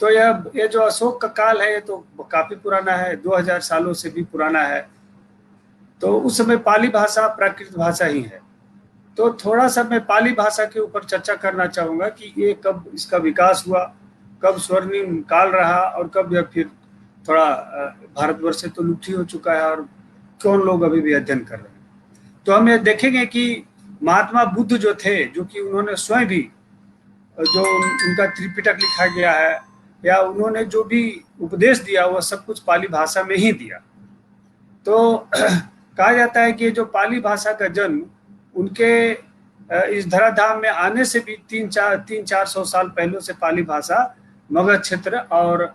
Speaker 3: तो ये जो अशोक का काल है, ये तो काफी पुराना है, 2000 सालों से भी पुराना है। तो उस समय पाली भाषा प्राकृत भाषा ही है। तो थोड़ा सा मैं पाली भाषा के ऊपर चर्चा करना चाहूँगा कि ये कब इसका विकास हुआ, कब स्वर्णिम काल रहा, और कब यह फिर थोड़ा भारतवर्ष से तो लुप्त ही हो चुका है, और कौन लोग अभी भी अध्ययन कर रहे हैं। तो हम ये देखेंगे कि महात्मा बुद्ध जो थे, जो कि उन्होंने स्वयं भी, जो उनका त्रिपिटक लिखा गया है, या उन्होंने जो भी उपदेश दिया, वह सब कुछ पाली भाषा में ही दिया। तो कहा जाता है कि जो पाली भाषा का जन्म उनके इस धराधाम में आने से भी 300-400 साल पहले से पाली भाषा मगध क्षेत्र और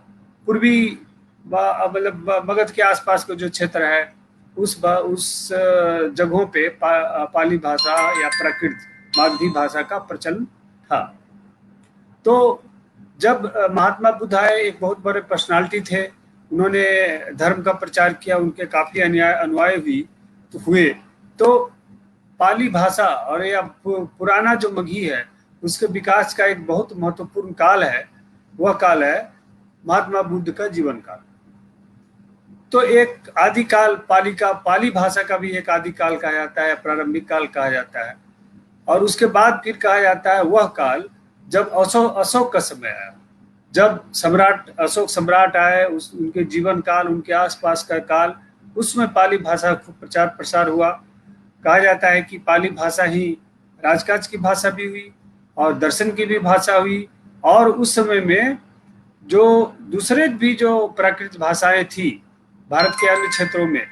Speaker 3: पूर्वी मतलब मगध के आसपास का जो क्षेत्र है, उस जगहों पे पाली भाषा या प्राकृत मागधी भाषा का प्रचलन था। तो जब महात्मा बुद्ध आए, एक बहुत बड़े पर्सनालिटी थे, उन्होंने धर्म का प्रचार किया, उनके काफी अनुयायी भी हुए। तो पाली भाषा और या पुराना जो मगही है, उसके विकास का एक बहुत महत्वपूर्ण काल है, वह काल है महात्मा बुद्ध का जीवन काल। तो एक आदिकाल पाली भाषा का भी एक आदिकाल कहा जाता है, प्रारंभिक काल कहा जाता है। और उसके बाद फिर कहा जाता है वह काल जब अशोक का समय आया, जब अशोक सम्राट आए, उनके जीवन काल, उनके आसपास का काल, उसमें पाली भाषा खूब प्रचार प्रसार हुआ। कहा जाता है कि पाली भाषा ही राजकाज की भाषा भी हुई और दर्शन की भी भाषा हुई। और उस समय में जो दूसरे भी जो प्राकृत भाषाएं थी भारत के अन्य क्षेत्रों में,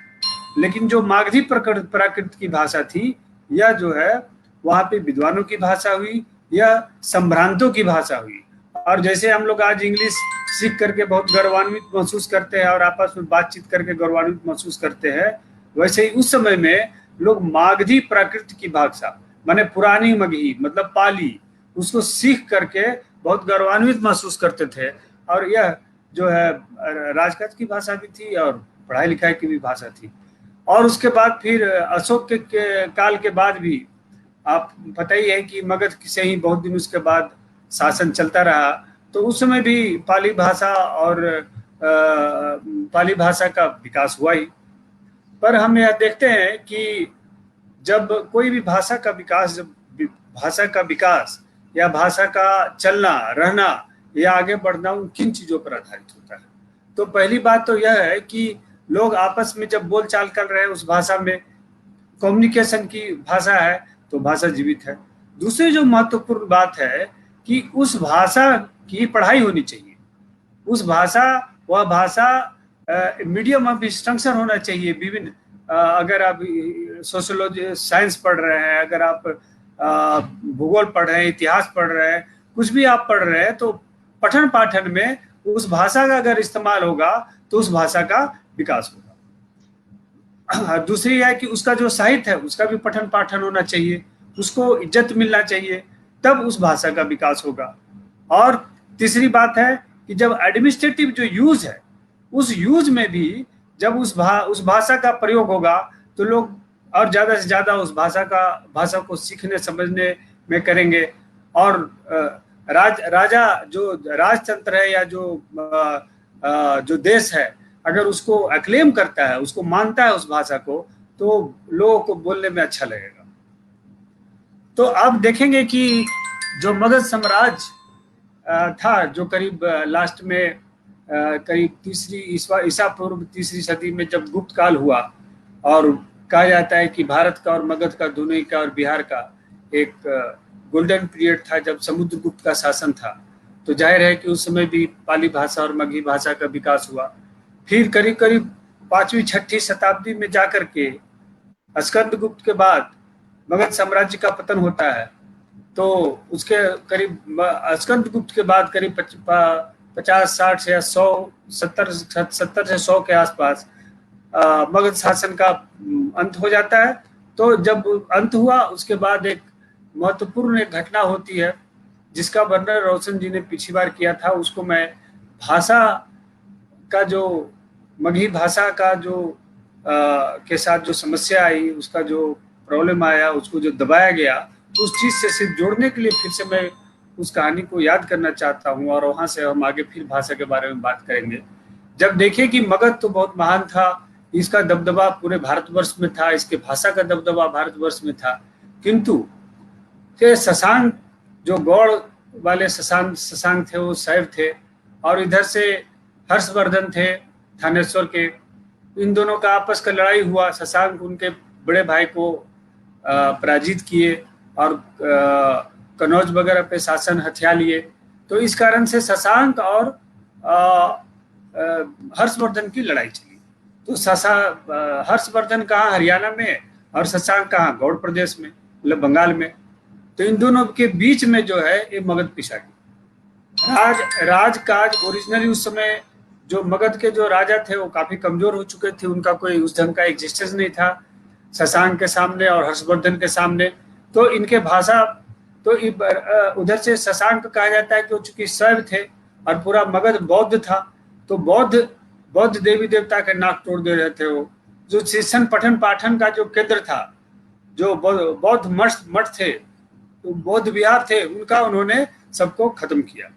Speaker 3: लेकिन जो मागधी प्राकृत की भाषा थी, यह जो है वहाँ पे विद्वानों की भाषा हुई, यह संभ्रांतों की भाषा हुई। और जैसे हम लोग आज इंग्लिश सीख करके बहुत गौरवान्वित महसूस करते हैं और आपस में बातचीत करके गौरवान्वित महसूस करते हैं, वैसे ही उस समय में लोग मागधी प्राकृत की भाषा, माने पुरानी मगही मतलब पाली, उसको सीख करके बहुत गौरवान्वित महसूस करते थे। और यह जो है राजकाज की भाषा भी थी और पढ़ाई लिखाई की भी भाषा थी। और उसके बाद फिर अशोक के काल के बाद भी आप पता ही है कि मगध से ही बहुत दिन उसके बाद शासन चलता रहा। तो उस समय भी पाली भाषा और पाली भाषा का विकास हुआ ही। पर हम यह देखते हैं कि जब कोई भी भाषा का विकास, जब भाषा का विकास या भाषा का चलना रहना या आगे बढ़ना उन किन चीजों पर आधारित होता है। तो पहली बात तो यह है कि लोग आपस में जब बोलचाल कर रहे हैं उस भाषा में, कम्युनिकेशन की भाषा है तो भाषा जीवित है। दूसरी जो महत्वपूर्ण बात है कि उस भाषा की पढ़ाई होनी चाहिए। उस भाषा, वह भाषा मीडियम ऑफ इंस्ट्रक्शन होना चाहिए। विभिन्न अगर आप सोशियोलॉजी साइंस पढ़ रहे हैं, अगर आप भूगोल पढ़ रहे हैं, इतिहास पढ़ रहे हैं, कुछ भी आप पढ़ रहे हैं, तो पठन पाठन में उस भाषा का अगर इस्तेमाल होगा तो उस भाषा का विकास होगा। दूसरी है कि उसका जो साहित्य है उसका भी पठन पाठन होना चाहिए, उसको इज्जत मिलना चाहिए, तब उस भाषा का विकास होगा। और तीसरी बात है कि जब एडमिनिस्ट्रेटिव जो यूज है उस यूज में भी जब उस भाषा का प्रयोग होगा तो लोग और ज्यादा से ज्यादा उस भाषा को सीखने समझने में करेंगे। और राजा जो राजतंत्र है या जो देश है अगर उसको अक्लेम करता है, उसको मानता है उस भाषा को, तो लोगों को बोलने में अच्छा लगेगा। तो अब देखेंगे कि जो मगध साम्राज्य था, जो करीब लास्ट में करीब ईसा पूर्व तीसरी सदी में जब गुप्त काल हुआ, और कहा जाता है कि भारत का और मगध का दोनों का और बिहार का एक गोल्डन पीरियड था जब समुद्रगुप्त का शासन था। तो जाहिर है कि उस समय भी पाली भाषा और मगही भाषा का विकास हुआ। फिर करीब करीब 5वीं 6वीं शताब्दी में जाकर के स्कंदगुप्त के बाद मगध साम्राज्य का पतन होता है। तो उसके करीब स्कंदगुप्त के बाद करीब 50, 60 या 100, 70 से 100 के आसपास मगध शासन का अंत हो जाता है। तो जब अंत हुआ उसके बाद एक महत्वपूर्ण एक घटना होती है जिसका वर्णन रोशन जी ने पिछली बार किया था। उसको मैं भाषा का जो मगही भाषा का जो के साथ जो समस्या आई, उसका जो प्रॉब्लम आया, उसको जो दबाया गया, उस चीज से सिर्फ जोड़ने के लिए फिर से मैं उस कहानी को याद करना चाहता हूँ और वहां से हम आगे फिर भाषा के बारे में बात करेंगे। जब देखें कि मगध तो बहुत महान था, इसका दबदबा पूरे भारतवर्ष में था, इसके भाषा का दबदबा भारतवर्ष में था, किंतु शशांक जो गौड़ वाले शशांक थे वो शैव थे, और इधर से हर्षवर्धन थे थानेश्वर के। इन दोनों का आपस का लड़ाई हुआ। शशांक उनके बड़े भाई को पराजित किए और कनौज वगैरह पे शासन हथिया लिए। तो इस कारण से शशांक और हर्षवर्धन की लड़ाई चली। तो हर्षवर्धन कहाँ हरियाणा में और शशांक कहाँ गौड़ प्रदेश में, मतलब बंगाल में। तो इन दोनों के बीच में जो है ये मगध पिसा गई। राजकाज ओरिजिनली उस समय जो मगध के जो राजा थे वो काफी कमजोर हो चुके थे, उनका कोई उस ढंग का एग्जिस्टेंस नहीं था शशांक के सामने और हर्षवर्धन के सामने। तो इनके भाषा तो उधर से शशांक कहा जाता है कि वो चूंकि शैव थे और पूरा मगध बौद्ध था, तो बौद्ध देवी देवता के नाक तोड़ दे रहे थे। वो जो शिक्षण पठन पाठन का जो केंद्र था, जो बौद्ध मठ थे, तो बौद्ध विहार थे, उनका उन्होंने सबको खत्म किया।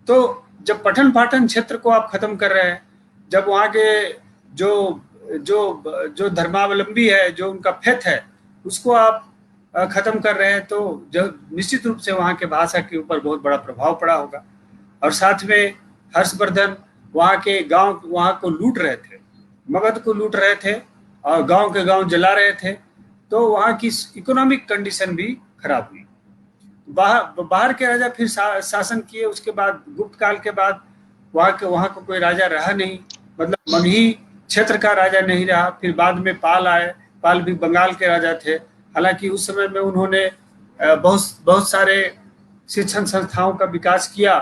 Speaker 3: तो जब पठन पाठन क्षेत्र को आप खत्म कर रहे हैं, जब वहाँ के जो धर्मावलंबी है, जो उनका फेथ है, उसको आप खत्म कर रहे हैं, तो निश्चित रूप से वहाँ के भाषा के ऊपर बहुत बड़ा प्रभाव पड़ा होगा। और साथ में हर्षवर्धन वहाँ के गांव वहाँ को लूट रहे थे, मगध को लूट रहे थे और गांव के गांव जला रहे थे। तो वहाँ की इकोनॉमिक कंडीशन भी खराब हुई। बाहर के राजा फिर शासन किए। उसके बाद गुप्त काल के बाद वहाँ को कोई राजा रहा नहीं, मतलब मगही क्षेत्र का राजा नहीं रहा। फिर बाद में पाल आए, पाल भी बंगाल के राजा थे। हालांकि उस समय में उन्होंने बहुत सारे शिक्षण संस्थाओं का विकास किया,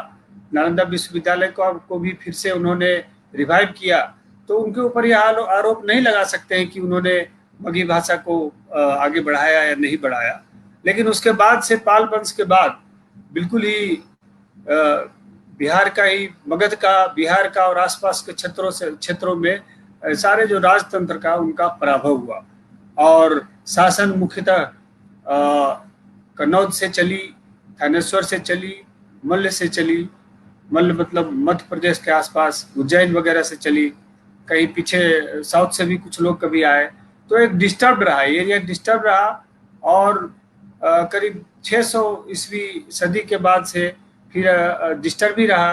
Speaker 3: नालंदा विश्वविद्यालय को भी फिर से उन्होंने रिवाइव किया। तो उनके ऊपर यह आरोप नहीं लगा सकते हैं कि उन्होंने मगही भाषा को आगे बढ़ाया या नहीं बढ़ाया। लेकिन उसके बाद से पाल वंश के बाद बिल्कुल ही मगध का, बिहार का और आसपास के क्षेत्रों में सारे जो राजतंत्र का उनका पराभव हुआ और शासन मुख्यतः कन्नौज से चली, थानेश्वर से चली, मल्ल से चली। मल्ल मतलब मध्य प्रदेश के आसपास उज्जैन वगैरह से चली, कहीं पीछे साउथ से भी कुछ लोग कभी आए। तो एक डिस्टर्ब रहा, एरिया डिस्टर्ब रहा। और करीब 600 ईस्वी सदी के बाद से फिर डिस्टर्ब ही रहा।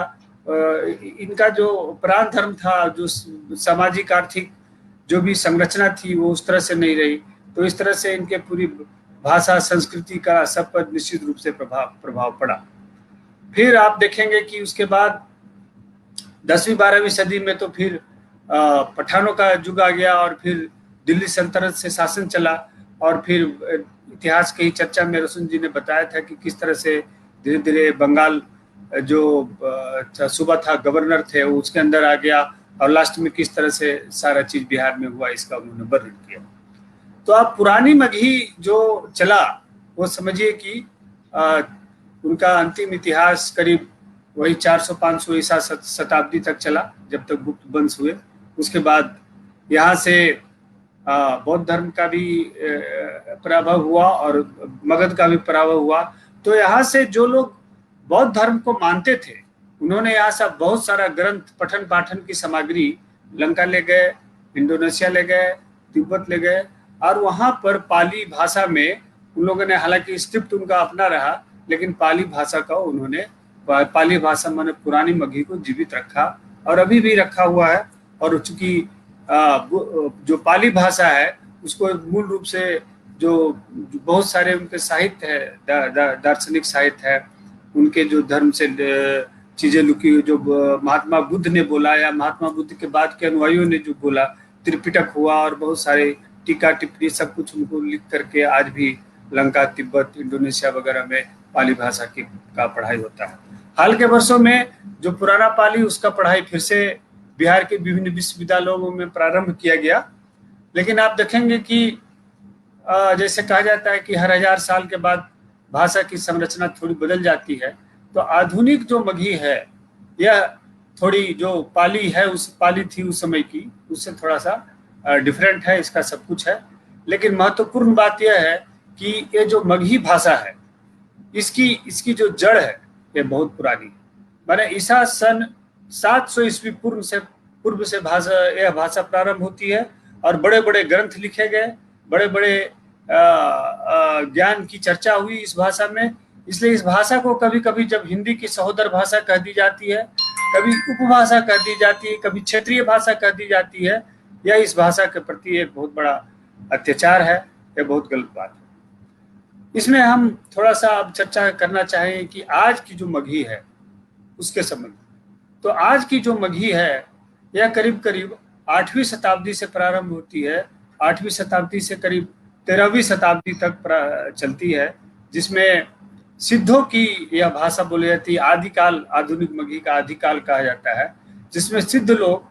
Speaker 3: इनका जो प्रांत धर्म था, जो सामाजिक आर्थिक जो भी संरचना थी, वो उस तरह से नहीं रही। तो इस तरह से इनके पूरी भाषा संस्कृति का सब पर निश्चित रूप से प्रभाव पड़ा। फिर आप देखेंगे कि उसके बाद 10वीं 12वीं सदी में तो फिर पठानों का युग आ गया और फिर दिल्ली सल्तनत से शासन चला। और फिर इतिहास की चर्चा में रोशन जी ने बताया था कि किस तरह से धीरे धीरे बंगाल जो सूबा था, गवर्नर थे, वो उसके अंदर आ गया, और लास्ट में किस तरह से सारा चीज बिहार में हुआ इसका उन्होंने वर्णन किया। तो आप पुरानी मगही जो चला वो समझिए कि उनका अंतिम इतिहास करीब वही 400-500 ईसा शताब्दी तक चला, जब तक गुप्त वंश हुए। उसके बाद यहाँ से बौद्ध धर्म का भी पराभव हुआ और मगध का भी पराभव हुआ। तो यहाँ से जो लोग बौद्ध धर्म को मानते थे, उन्होंने यहाँ से बहुत सारा ग्रंथ, पठन पाठन की सामग्री लंका ले गए, इंडोनेशिया ले गए, तिब्बत ले गए, और वहां पर पाली भाषा में उन लोगों ने, हालांकि स्क्रिप्ट उनका अपना रहा, लेकिन पाली भाषा का उन्होंने, पाली भाषा माने पुरानी मगही को जीवित रखा और अभी भी रखा हुआ है। और चूंकि जो पाली भाषा है उसको मूल रूप से जो बहुत सारे उनके साहित्य है, दार्शनिक साहित्य है, उनके जो धर्म से चीजें लुकी हुई, जो महात्मा बुद्ध ने बोला या महात्मा बुद्ध के बाद के अनुयायियों ने जो बोला, त्रिपिटक हुआ और बहुत सारे टीका टिप्पणी सब कुछ उनको लिख करके आज भी लंका, तिब्बत, इंडोनेशिया वगैरह में पाली भाषा का पढ़ाई होता है। हाल के वर्षों में जो पुराना पाली, उसका पढ़ाई फिर से बिहार के विभिन्न विश्वविद्यालयों में प्रारंभ किया गया। लेकिन आप देखेंगे कि जैसे कहा जाता है कि हर 1000 साल के बाद भाषा की संरचना थोड़ी बदल जाती है, तो आधुनिक जो मगही है यह थोड़ी, जो पाली है, उस पाली थी उस समय की, उससे थोड़ा सा डिफरेंट है, इसका सब कुछ है। लेकिन महत्वपूर्ण बात यह है कि ये जो मगही भाषा है, इसकी जो जड़ है ये बहुत पुरानी है। माने ईसा सन 700 ईस्वी पूर्व से यह भाषा प्रारंभ होती है और बड़े बड़े ग्रंथ लिखे गए, बड़े बड़े ज्ञान की चर्चा हुई इस भाषा में। इसलिए इस भाषा को कभी कभी जब हिंदी की सहोदर भाषा कह दी जाती है, कभी उपभाषा कह दी जाती है, कभी क्षेत्रीय भाषा कह दी जाती है, यह इस भाषा के प्रति एक बहुत बड़ा अत्याचार है, यह बहुत गलत बात है। इसमें हम थोड़ा सा अब चर्चा करना चाहें कि आज की जो मगही है उसके संबंध। तो आज की जो मगही है यह करीब करीब 8वीं शताब्दी से प्रारंभ होती है, 8वीं शताब्दी से करीब 13वीं शताब्दी तक चलती है, जिसमें सिद्धों की यह भाषा बोली जाती है। आदिकाल, आधुनिक मगही का आदिकाल कहा जाता है, जिसमें सिद्ध लोग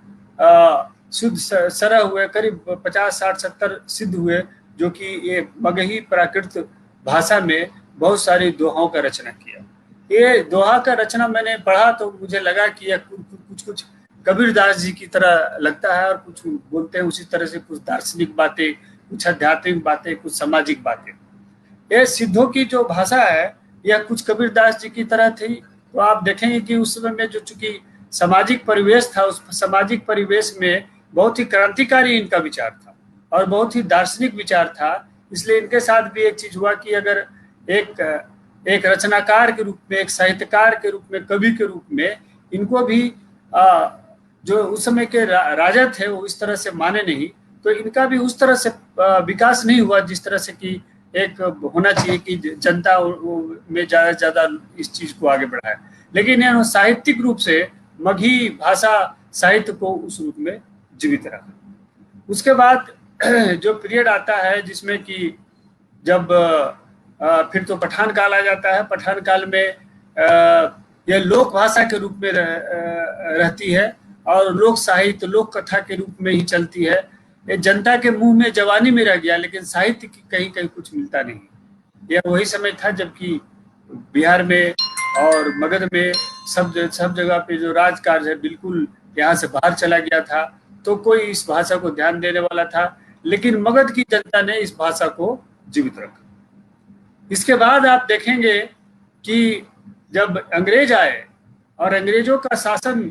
Speaker 3: शुद्ध सरह हुए, करीब 50, 60, 70 सिद्ध हुए, जो कि ये मगही प्राकृत भाषा में बहुत सारी दोहाओं का रचना किया। ये दोहा का रचना मैंने पढ़ा तो मुझे लगा कि यह कुछ कबीरदास जी की तरह लगता है, और कुछ बोलते हैं उसी तरह से, कुछ दार्शनिक बातें, कुछ आध्यात्मिक बातें, कुछ सामाजिक बातें। ये सिद्धों की जो भाषा है यह कुछ कबीरदास जी की तरह थी। तो आप देखेंगे कि उस समय में जो चूंकि सामाजिक परिवेश था, उस सामाजिक परिवेश में बहुत ही क्रांतिकारी इनका विचार था और बहुत ही दार्शनिक विचार था। इसलिए इनके साथ भी एक चीज हुआ कि अगर एक रचनाकार के रूप में, एक साहित्यकार के रूप में, कवि के रूप में इनको भी जो उस समय के राजा थे वो इस तरह से माने नहीं, तो इनका भी उस तरह से विकास नहीं हुआ जिस तरह से कि एक होना चाहिए कि जनता में ज्यादा से ज्यादा इस चीज को आगे बढ़ाए। लेकिन इन्होंने साहित्यिक रूप से मगही भाषा साहित्य को उस रूप में जीवित रखा। उसके बाद जो पीरियड आता है जिसमें कि जब फिर तो पठान काल आ जाता है। पठान काल में यह लोक भाषा के रूप में रहती है और लोक साहित्य, लोक कथा के रूप में ही चलती है। ये जनता के मुंह में जवानी में रह गया, लेकिन साहित्य की कहीं कहीं कुछ मिलता नहीं। यह वही समय था जबकि बिहार में और मगध में सब जगह पे जो राजकार्य है बिल्कुल यहाँ से बाहर चला गया था, तो कोई इस भाषा को ध्यान देने वाला था, लेकिन मगध की जनता ने इस भाषा को जीवित रखा। इसके बाद आप देखेंगे कि जब अंग्रेज आए और अंग्रेजों का शासन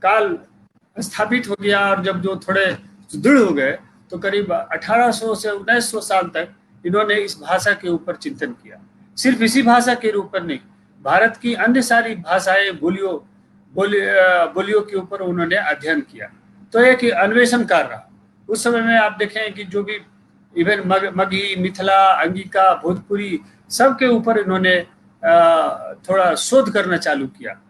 Speaker 3: काल स्थापित हो गया और जब जो थोड़े सुदृढ़ हो गए, तो करीब 1800 से 1900 साल तक इन्होंने इस भाषा के ऊपर चिंतन किया। सिर्फ इसी भाषा के ऊपर नहीं, भारत की अन्य सारी भाषाएं, बोलियों के ऊपर उन्होंने अध्ययन किया। तो एक अन्वेषणकार रहा। उस समय में आप देखें कि जो भी इवन मगही, मिथिला, अंगिका, भोजपुरी, सबके ऊपर इन्होंने थोड़ा शोध करना चालू किया।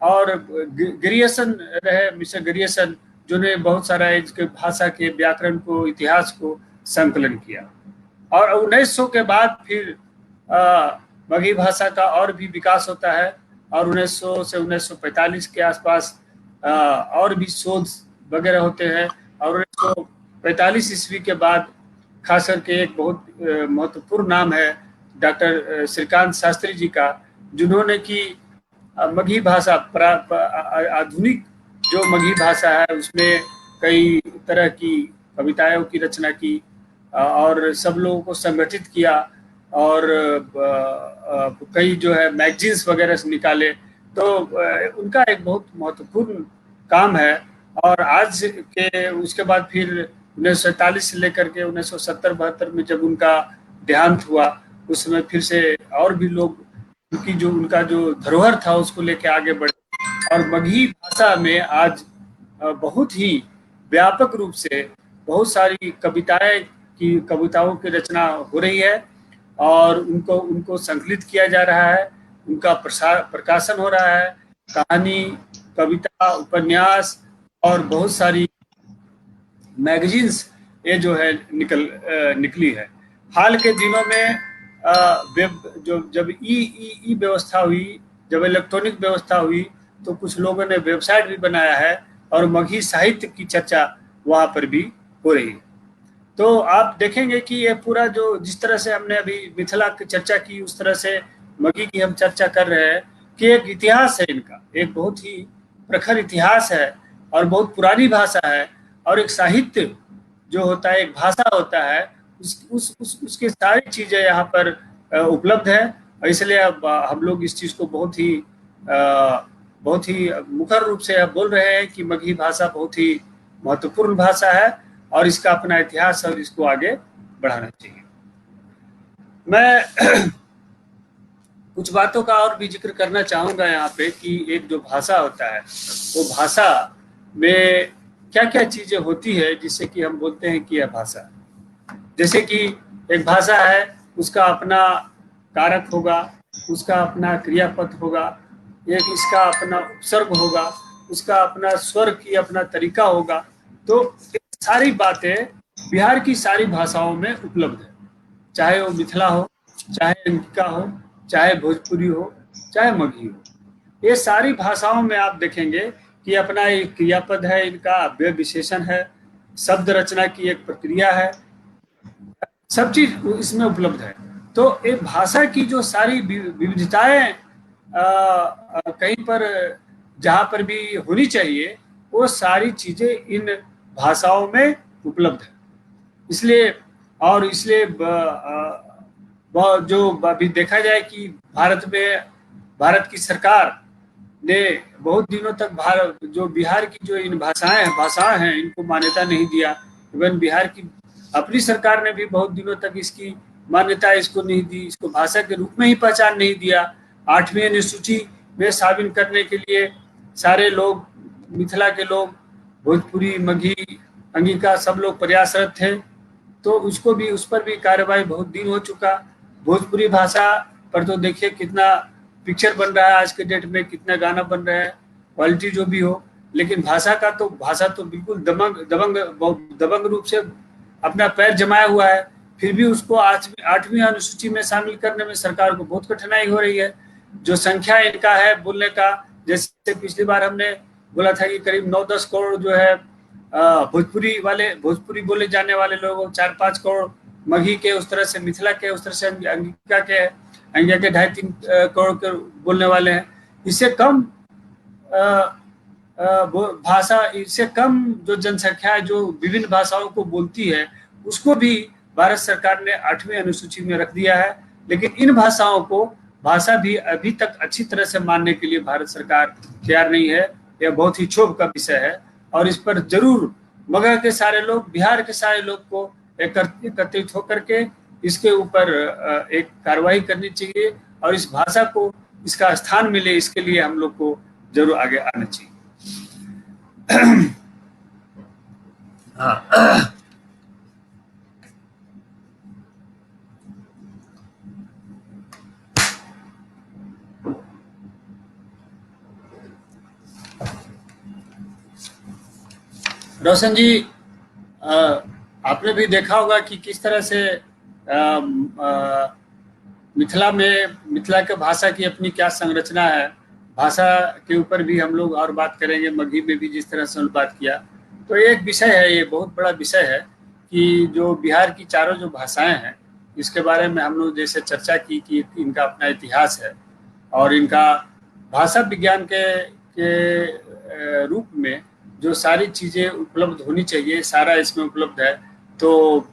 Speaker 3: और ग्रियर्सन रहे, मिस्टर ग्रियर्सन, जिन्होंने बहुत सारा इसके भाषा के व्याकरण को, इतिहास को संकलन किया। और 1900 के बाद फिर मगही भाषा का और भी विकास होता है और 1900 से 1945 के आसपास और भी शोध वगैरह होते हैं। और 1945 ईस्वी के बाद खास करके एक बहुत महत्वपूर्ण नाम है डॉक्टर श्रीकांत शास्त्री जी का, जिन्होंने कि मगही भाषा आधुनिक जो मगही भाषा है उसमें कई तरह की कविताओं की रचना की और सब लोगों को संगठित किया और कई जो है मैगजीन्स वगैरह से निकाले। तो उनका एक बहुत महत्वपूर्ण काम है। और आज के उसके बाद फिर 1947 से लेकर के 1970-72 में जब उनका देहांत हुआ, उस समय फिर से और भी लोग उनका जो धरोहर था उसको लेके आगे बढ़े। और मगही भाषा में आज बहुत ही व्यापक रूप से बहुत सारी कविताओं की रचना हो रही है और उनको संकलित किया जा रहा है, उनका प्रकाशन हो रहा है। कहानी, कविता, उपन्यास और बहुत सारी मैगजीन्स ये जो है निकली है। हाल के दिनों में जब ई व्यवस्था हुई, जब इलेक्ट्रॉनिक व्यवस्था हुई, तो कुछ लोगों ने वेबसाइट भी बनाया है और मगही साहित्य की चर्चा वहाँ पर भी हो रही है। तो आप देखेंगे कि ये पूरा जो जिस तरह से हमने अभी मिथिला की चर्चा की, उस तरह से मगही की हम चर्चा कर रहे हैं कि एक इतिहास है इनका, एक बहुत ही प्रखर इतिहास है और बहुत पुरानी भाषा है। और एक साहित्य जो होता है, एक भाषा होता है, उसकी सारी चीजें यहाँ पर उपलब्ध है। और इसलिए अब हम लोग इस चीज को बहुत ही मुखर रूप से अब बोल रहे हैं कि मगही भाषा बहुत ही महत्वपूर्ण भाषा है और इसका अपना इतिहास और इसको आगे बढ़ाना चाहिए। मैं कुछ बातों का और भी जिक्र करना चाहूंगा यहाँ पे कि एक जो भाषा होता है वो भाषा में क्या क्या चीजें होती है जिससे कि हम बोलते हैं कि यह भाषा। जैसे कि एक भाषा है, उसका अपना कारक होगा, उसका अपना क्रियापद होगा, एक इसका अपना उपसर्ग होगा, उसका अपना स्वर की अपना तरीका होगा। तो सारी बातें बिहार की सारी भाषाओं में उपलब्ध है, चाहे वो मिथिला हो, चाहे अंगिका हो, चाहे भोजपुरी हो, चाहे मगही हो। ये सारी भाषाओं में आप देखेंगे कि अपना एक क्रियापद है, इनका अव्यय विशेषण है, शब्द रचना की एक प्रक्रिया है, सब चीज इसमें उपलब्ध है। तो एक भाषा की जो सारी विविधताएं कहीं पर जहां पर भी होनी चाहिए, वो सारी चीजें इन भाषाओं में उपलब्ध है। इसलिए जो अभी देखा जाए कि भारत की सरकार ने बहुत दिनों तक जो बिहार की जो इन भाषाएं हैं इनको मान्यता नहीं दिया। इवन बिहार की अपनी सरकार ने भी बहुत दिनों तक इसकी मान्यता इसको नहीं दी, इसको भाषा के रूप में ही पहचान नहीं दिया। 8वीं अनुसूची में शामिल करने के लिए सारे लोग, मिथिला के लोग, भोजपुरी, मगही, अंगिका सब लोग प्रयासरत थे। तो उस पर भी कार्रवाई बहुत दिन हो चुका। भोजपुरी भाषा पर तो देखिए कितना पिक्चर बन रहा है आज के डेट में, कितना गाना बन रहा है, क्वालिटी जो भी हो। लेकिन भाषा तो बिल्कुल दबंग रूप से अपना पैर जमाया हुआ है। फिर भी उसको 8वीं अनुसूची में शामिल करने में सरकार को बहुत कठिनाई हो रही है। जो संख्या इनका है बोलने का, जैसे पिछली बार हमने बोला था कि करीब 9-10 करोड़ जो है भोजपुरी बोले जाने वाले लोग, 4-5 करोड़ मगही के, उस तरह से मिथिला के, उस तरह से अंगिका के 2.5-3 करोड़ के बोलने वाले हैं। इससे कम इससे कम जो जनसंख्या जो विभिन्न भाषाओं को बोलती है, उसको भी भारत सरकार ने 8वीं अनुसूची में रख दिया है। लेकिन इन भाषा भी अभी तक अच्छी तरह से मानने के लिए भारत सरकार तैयार नहीं है। यह बहुत ही क्षोभ का विषय है और इस पर जरूर मगह के सारे लोग, बिहार के सारे लोग को एकत्रित होकर के इसके ऊपर एक कार्रवाई करनी चाहिए और इस भाषा को इसका स्थान मिले, इसके लिए हम लोग को जरूर आगे आना चाहिए। रोशन जी, आपने भी देखा होगा कि किस तरह से मिथिला के भाषा की अपनी क्या संरचना है भाषा के ऊपर भी हम लोग और बात करेंगे, मगही में भी जिस तरह से हमने बात किया। तो एक विषय है, ये बहुत बड़ा विषय है कि जो बिहार की चारों जो भाषाएं हैं, इसके बारे में हम लोग जैसे चर्चा की कि इनका अपना इतिहास है और इनका भाषा विज्ञान के रूप में जो सारी चीज़ें उपलब्ध होनी चाहिए, सारा इसमें उपलब्ध है। तो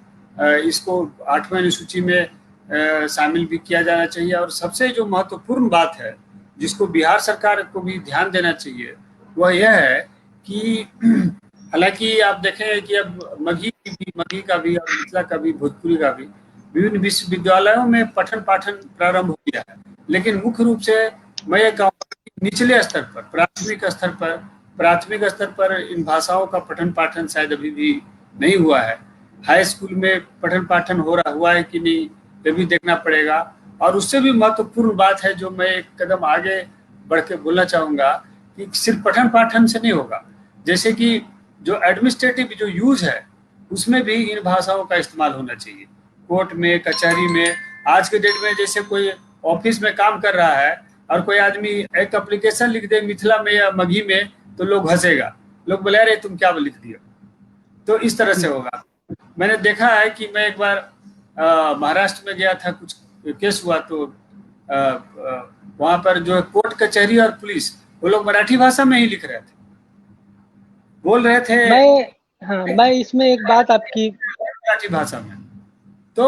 Speaker 3: इसको 8वें अनुसूची में शामिल भी किया जाना चाहिए। और सबसे जो महत्वपूर्ण बात है जिसको बिहार सरकार को भी ध्यान देना चाहिए, वह यह है कि हालांकि आप देखें कि अब मगही का भी और मिथिला का भी, भोजपुरी का भी विभिन्न विश्वविद्यालयों में पठन पाठन प्रारंभ हो गया है। लेकिन मुख्य रूप से मैं ये कहूँगा निचले स्तर पर, प्राथमिक स्तर पर इन भाषाओं का पठन पाठन शायद अभी भी नहीं हुआ है। हाई स्कूल में पठन पाठन हुआ है कि नहीं, ये भी देखना पड़ेगा। और उससे भी महत्वपूर्ण बात है जो मैं एक कदम आगे बढ़ के बोलना चाहूँगा कि सिर्फ पठन पाठन से नहीं होगा, जैसे कि जो एडमिनिस्ट्रेटिव जो यूज है उसमें भी इन भाषाओं का इस्तेमाल होना चाहिए। कोर्ट में, कचहरी में, आज के डेट में जैसे कोई ऑफिस में काम कर रहा है और कोई आदमी एक एप्लीकेशन लिख दे मिथिला में या मगही में, तो लोग हंसेगा, लोग बोले अरे तुम क्या लिख दिया। तो इस तरह से होगा। मैंने देखा है कि मैं एक बार महाराष्ट्र में गया था, कुछ केस हुआ, तो वहां पर जो कोर्ट कचहरी और पुलिस, वो लोग मराठी भाषा में ही लिख रहे थे, बोल रहे थे।
Speaker 2: मैं इसमें एक बात आपकी,
Speaker 3: मराठी भाषा में। तो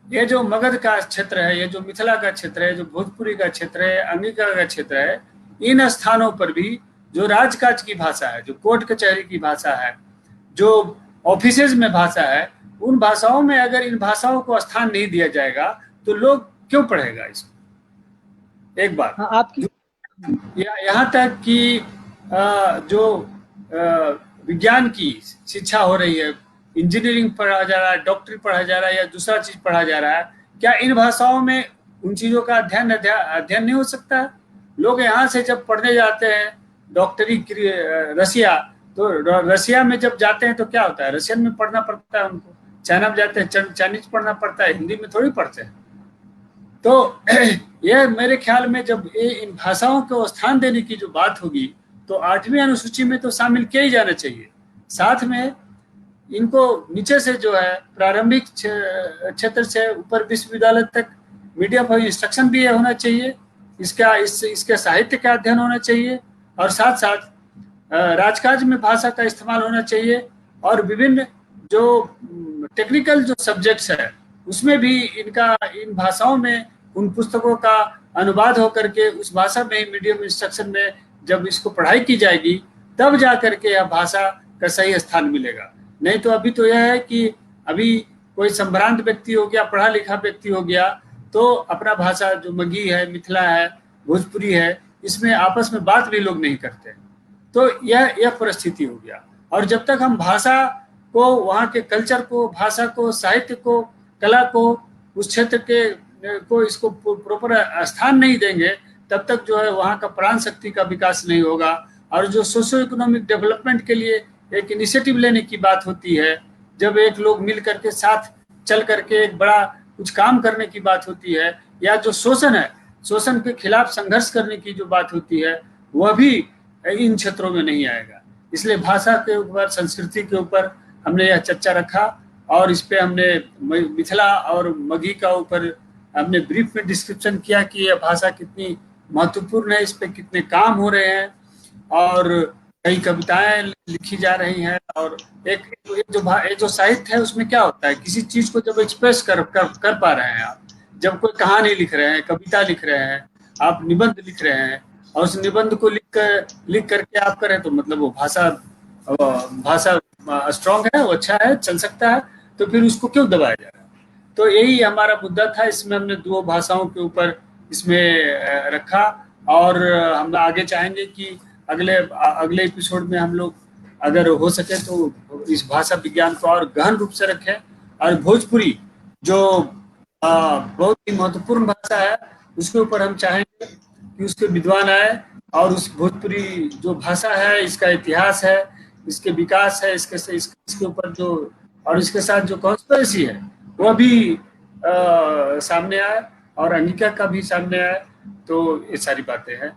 Speaker 3: ये जो मगध का क्षेत्र है, ये जो मिथिला का क्षेत्र है, जो भोजपुरी का क्षेत्र है, अंगिका का क्षेत्र है, इन स्थानों पर भी जो राजकाज की भाषा है, जो कोर्ट कचहरी की भाषा है, जो ऑफिसेज में भाषा है, उन भाषाओं में अगर इन भाषाओं को स्थान नहीं दिया जाएगा तो लोग क्यों पढ़ेगा इसको। एक बात
Speaker 2: आपकी
Speaker 3: यहाँ तक कि जो विज्ञान की शिक्षा हो रही है, इंजीनियरिंग पढ़ा जा रहा है, डॉक्टरी पढ़ा जा रहा है या दूसरा चीज पढ़ा जा रहा है, क्या इन भाषाओं में उन चीजों का अध्ययन नहीं हो सकता है? लोग यहाँ से जब पढ़ने जाते हैं डॉक्टरी रसिया, तो रसिया में जब जाते हैं तो क्या होता है, रशियन में पढ़ना पड़ता है उनको। चाइना में जाते हैं चाइनीज पढ़ना पड़ता है, हिंदी में थोड़ी पढ़ते हैं। तो यह मेरे ख्याल में जब इन भाषाओं को स्थान देने की जो बात होगी तो 8वीं अनुसूची में तो शामिल किया ही जाना चाहिए। साथ में इनको नीचे से जो है प्रारंभिक क्षेत्र से ऊपर विश्वविद्यालय तक मीडियम ऑफ इंस्ट्रक्शन भी होना चाहिए, इसके साहित्य का अध्ययन होना चाहिए, और साथ साथ राजकाज में भाषा का इस्तेमाल होना चाहिए, और विभिन्न जो टेक्निकल जो सब्जेक्ट्स है उसमें भी इन भाषाओं में उन पुस्तकों का अनुवाद होकर के उस भाषा में ही मीडियम इंस्ट्रक्शन में जब इसको पढ़ाई की जाएगी तब जा करके यह भाषा का सही स्थान मिलेगा। नहीं तो अभी तो यह है कि अभी कोई संभ्रांत व्यक्ति हो गया, पढ़ा लिखा व्यक्ति हो गया, तो अपना भाषा जो मगही है, मिथिला है, भोजपुरी है, इसमें आपस में बात भी लोग नहीं करते। तो यह परिस्थिति हो गया। और जब तक हम भाषा को, वहाँ के कल्चर को, भाषा को, साहित्य को, कला को, उस क्षेत्र को इसको प्रॉपर स्थान नहीं देंगे, तब तक जो है वहाँ का प्राण शक्ति का विकास नहीं होगा। और जो सोशो इकोनॉमिक डेवलपमेंट के लिए एक इनिशिएटिव लेने की बात होती है, जब एक लोग मिल करके साथ चल करके एक बड़ा कुछ काम करने की बात होती है, या जो शोषण है, शोषण के खिलाफ संघर्ष करने की जो बात होती है, वह भी इन क्षेत्रों में नहीं आएगा। इसलिए भाषा के ऊपर, संस्कृति के ऊपर हमने यह चर्चा रखा, और इस पे हमने मिथिला और मगही का ऊपर हमने ब्रीफ में डिस्क्रिप्शन किया कि यह भाषा कितनी महत्वपूर्ण है, इस पे कितने काम हो रहे हैं, और कई कविताएं लिखी जा रही हैं। और एक जो साहित्य है उसमें क्या होता है, किसी चीज को जब एक्सप्रेस कर पा रहे हैं आप, जब कोई कहानी लिख रहे हैं, कविता लिख रहे हैं, आप निबंध लिख रहे हैं, और उस निबंध को लिख करके आप करें, तो मतलब वो भाषा स्ट्रांग है, वो अच्छा है, चल सकता है, तो फिर उसको क्यों दबाया जा रहा है। तो यही हमारा मुद्दा था। इसमें हमने 2 भाषाओं के ऊपर इसमें रखा, और हम आगे चाहेंगे कि अगले एपिसोड में हम लोग अगर हो सके तो इस भाषा विज्ञान को और गहन रूप से रखें। और भोजपुरी जो बहुत ही महत्वपूर्ण भाषा है, उसके ऊपर हम चाहेंगे कि उसके विद्वान आए, और उस भोजपुरी जो भाषा है, इसका इतिहास है, इसके विकास है, इसके ऊपर जो, और इसके साथ जो कॉन्स्पिरेसी है वह भी सामने आए, और अंगिका का भी सामने आए। तो ये सारी बातें हैं।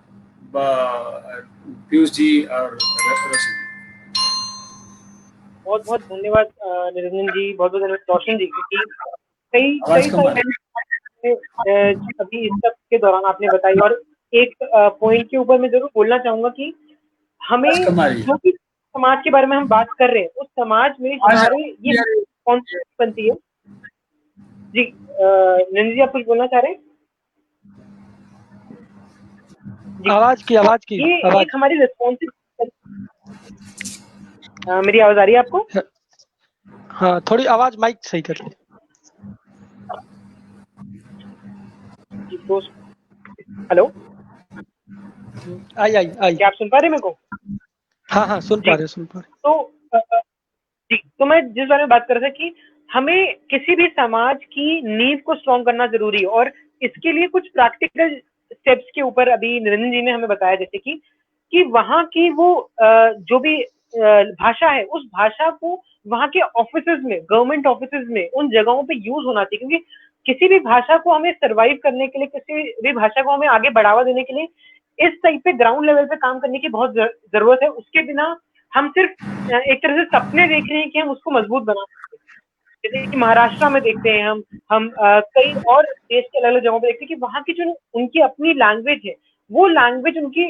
Speaker 3: पीयूष जी और रोशन जी।
Speaker 1: बहुत बहुत धन्यवाद निरंजन जी, बहुत बहुत धन्यवाद रोशन जी, क्योंकि कई
Speaker 3: आवाज
Speaker 1: कई
Speaker 3: कम आ
Speaker 1: सारे अभी इस सब के दौरान आपने बताई। और एक पॉइंट के ऊपर मैं जरूर बोलना चाहूंगा कि हमें
Speaker 3: आवाज कम आ रही है।
Speaker 1: जो भी समाज के बारे में हम बात कर रहे हैं, उस समाज में हमारे ये कौन सी बनती है। जी निरंजन जी, आप कुछ बोलना चाह रहे हैं? जी,
Speaker 2: आवाज की
Speaker 1: ये
Speaker 2: आवाज।
Speaker 1: एक हमारी रिस्पॉन्सिबिलिटी। मेरी आवाज आ रही है आपको?
Speaker 2: हाँ, थोड़ी आवाज माइक सही कर ली।
Speaker 1: जी, तो हेलो,
Speaker 2: आई।
Speaker 1: क्या आप सुन पा रहे हैं मेरे को?
Speaker 2: हाँ, सुन पा
Speaker 1: जी,
Speaker 2: रहे।
Speaker 1: तो जी, तो मैं जिस बारे में बात कर रहा था कि हमें किसी भी समाज की नींव को स्ट्रॉन्ग करना जरूरी है, और इसके लिए कुछ प्रैक्टिकल स्टेप्स के ऊपर अभी निरंजन जी ने हमें बताया, जैसे कि वहाँ की वो जो भी भाषा है, उस भाषा को वहाँ के ऑफिसेज में, गवर्नमेंट ऑफिसेज में, उन जगहों पे यूज होना चाहिए, क्योंकि किसी भी भाषा को हमें सरवाइव करने के लिए, किसी भी भाषा को हमें आगे बढ़ावा देने के लिए इस टाइप पे ग्राउंड लेवल पे काम करने की बहुत जरूरत है। उसके बिना हम सिर्फ एक तरह से सपने देख रहे हैं कि हम उसको मजबूत बना सकते हैं। जैसे कि महाराष्ट्र में देखते हैं हम कई और देश के अलग अलग जगहों पे देखते हैं कि वहाँ की जो उनकी अपनी लैंग्वेज है, वो लैंग्वेज उनकी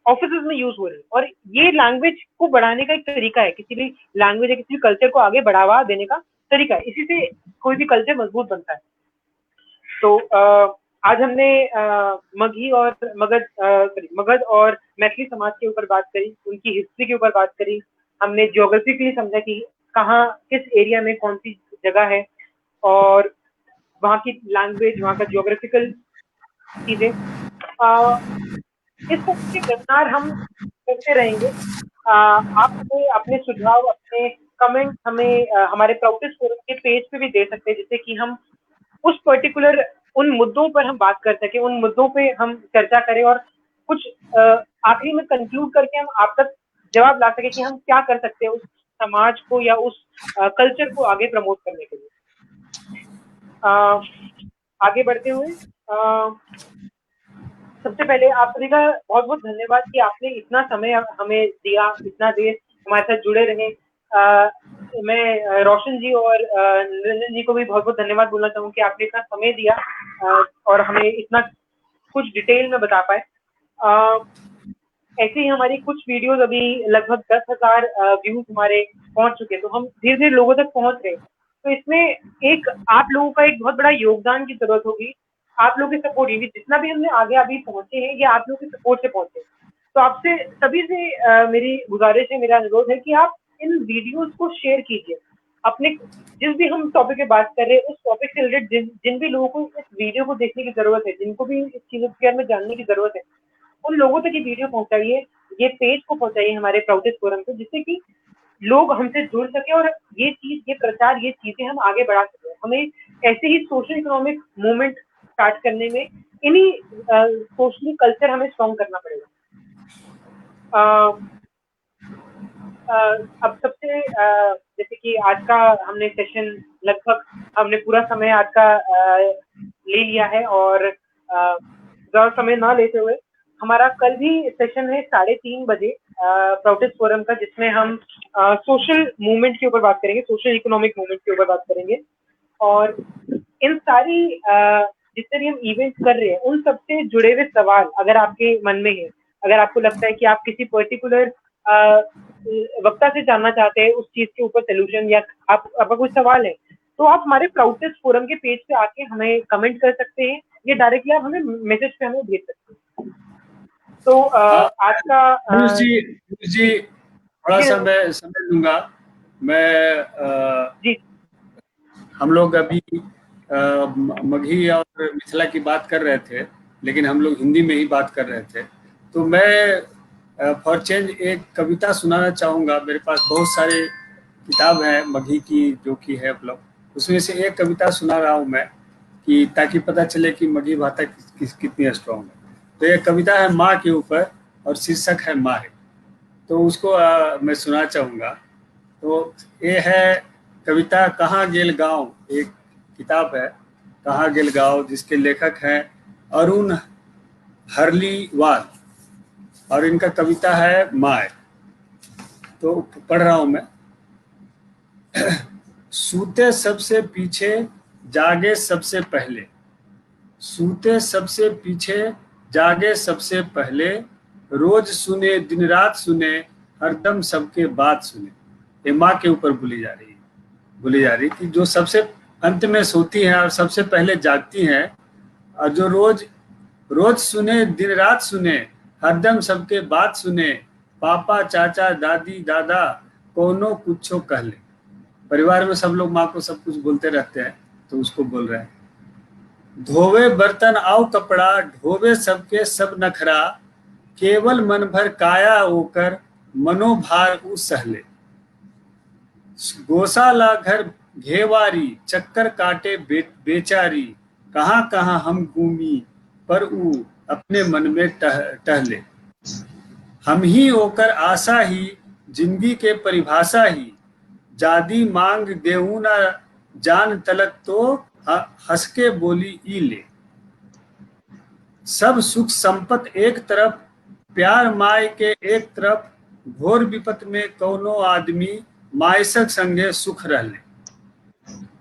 Speaker 1: ऑफिस में यूज हो रही है, और ये लैंग्वेज को बढ़ाने का एक तरीका है, किसी भी लैंग्वेज या किसी भी कल्चर को आगे बढ़ावा देने का तरीका है। इसी से कोई भी कल्चर मजबूत बनता है। तो आज हमने मगही और मगध और मैथिली समाज के ऊपर बात करी, उनकी हिस्ट्री के ऊपर बात करी, हमने ज्योग्राफिकली समझा कि कहाँ किस एरिया में कौन सी जगह है, और वहाँ की लैंग्वेज, वहाँ का ज्योग्राफिकल चीजें। इस तरह के वेबिनार हम करते रहेंगे। आप हमें अपने सुझाव, अपने कमेंट हमें हमारे प्राउडिस्ट फोरम के पेज पे भी दे सकते हैं, जिससे कि हम उस पर्टिकुलर उन मुद्दों पर हम बात कर सके, उन मुद्दों पे हम चर्चा करें, और कुछ आखिरी में कंक्लूड करके हम आप तक जवाब ला सके कि हम क्या कर सकते हैं उस समाज को या उस कल्चर को आगे प्रमोट करने के लिए। आगे बढ़ते हुए सबसे पहले आप सभी का बहुत बहुत धन्यवाद कि आपने इतना समय हमें दिया, इतना देर हमारे साथ जुड़े रहे। मैं रोशन जी और निरंजन जी को भी बहुत बहुत धन्यवाद बोलना चाहूँ कि आपने इतना समय दिया और हमें इतना कुछ डिटेल में बता पाए। ऐसे ही हमारी कुछ वीडियोस अभी लगभग 10,000 व्यूज हमारे पहुंच चुके हैं, तो हम धीरे धीरे लोगों तक पहुंच रहे हैं। तो इसमें एक आप लोगों का एक बहुत बड़ा योगदान की जरूरत होगी, आप लोगों की सपोर्ट होगी। जितना भी हमने आगे अभी पहुंचे हैं, ये आप लोगों की सपोर्ट से पहुंचे। तो आपसे सभी से मेरी गुजारिश है, मेरा अनुरोध है कि आप इन वीडियोस को शेयर कीजिए अपने, जिस भी हम टॉपिक पे बात कर रहे हैं उस टॉपिक से रिलेटेड जिन भी लोगों को इस वीडियो को देखने की जरूरत है, जिनको भी इस चीजों के बारे में जानने की जरूरत है, उन लोगों तक ये वीडियो पहुंचाइए, ये पेज को पहुंचाइए हमारे प्राउडिस्ट फोरम पे, जिससे कि लोग हमसे जुड़ सके और ये चीज, ये प्रचार, ये चीजें हम आगे बढ़ा सके। हमें ऐसे ही सोशल इकोनॉमिक मूवमेंट स्टार्ट करने में इन्हीं सोशल कल्चर हमें स्ट्रॉन्ग करना पड़ेगा। अब सबसे जैसे कि आज का हमने सेशन लगभग हमने पूरा समय आज का ले लिया है, और ज्यादा समय ना लेते हुए हमारा कल भी सेशन है 3:30 बजे प्राउडिस्ट फोरम का, जिसमें हम सोशल मूवमेंट के ऊपर बात करेंगे, सोशल इकोनॉमिक मूवमेंट के ऊपर बात करेंगे। और इन सारी जितने भी हम इवेंट कर रहे हैं उन सबसे जुड़े हुए सवाल अगर आपके मन में है, अगर आपको लगता है कि आप किसी पर्टिकुलर वक्ता से जानना चाहते हैं उस चीज के ऊपर सोल्यूशन, या आपका कोई सवाल है, तो आप हमारे प्राउडिस्ट फोरम के पेज पे आके हमें कमेंट कर सकते हैं, या डायरेक्टली आप हमें मैसेज पे हमें भेज सकते हैं। तो आज का
Speaker 3: जी थोड़ा सा मैं समय लूंगा। मैं
Speaker 1: जी,
Speaker 3: हम लोग अभी मगही और मिथिला की बात कर रहे थे, लेकिन हम लोग हिंदी में ही बात कर रहे थे। तो मैं फॉर चेंज एक कविता सुनाना चाहूँगा। मेरे पास बहुत सारे किताब हैं मगही की जो कि है उपलब्ध, उसमें से एक कविता सुना रहा हूँ मैं, कि ताकि पता चले कि मगही भाषा कितनी स्ट्रॉन्ग है। तो ये कविता है माँ के ऊपर और शीर्षक है माँ है, तो उसको मैं सुना चाहूँगा। तो ये है कविता कहाँ गेल गाँव, एक किताब है कहाँ गेल गाँव, जिसके लेखक हैं अरुण हरलीवाल। और इनका कविता है माय। तो पढ़ रहा हूं मैं। सूते सबसे पीछे, जागे सबसे पहले। सूते सबसे पीछे, जागे सबसे पहले। रोज सुने, दिन रात सुने, हरदम सबके बात सुने। ये माँ के ऊपर बोली जा रही कि जो सबसे अंत में सोती है और सबसे पहले जागती हैं, और जो रोज रोज सुने, दिन रात सुने, हरदम सबके बात सुने। पापा, चाचा, दादी, दादा, कोनो कुछो कह ले। परिवार में सब लोग माँ को सब कुछ बोलते रहते हैं, तो उसको बोल रहे हैं। धोवे बर्तन आओ कपड़ा, ढोवे सबके सब नखरा। केवल मन भर काया होकर, मनोभार उ सहले। गौशाला घर घेवारी, चक्कर काटे बेचारी। कहाँ कहाँ हम घूमी, पर उ अपने मन में टहले। हम ही होकर आशा ही, जिंदगी के परिभाषा ही। जादी मांग देऊ ना, जान तलक तो हंस के बोली ई ले। सब सुख संपत एक तरफ, प्यार माय के एक तरफ। घोर विपत में कौनो आदमी, मायसक संगे सुख रहले।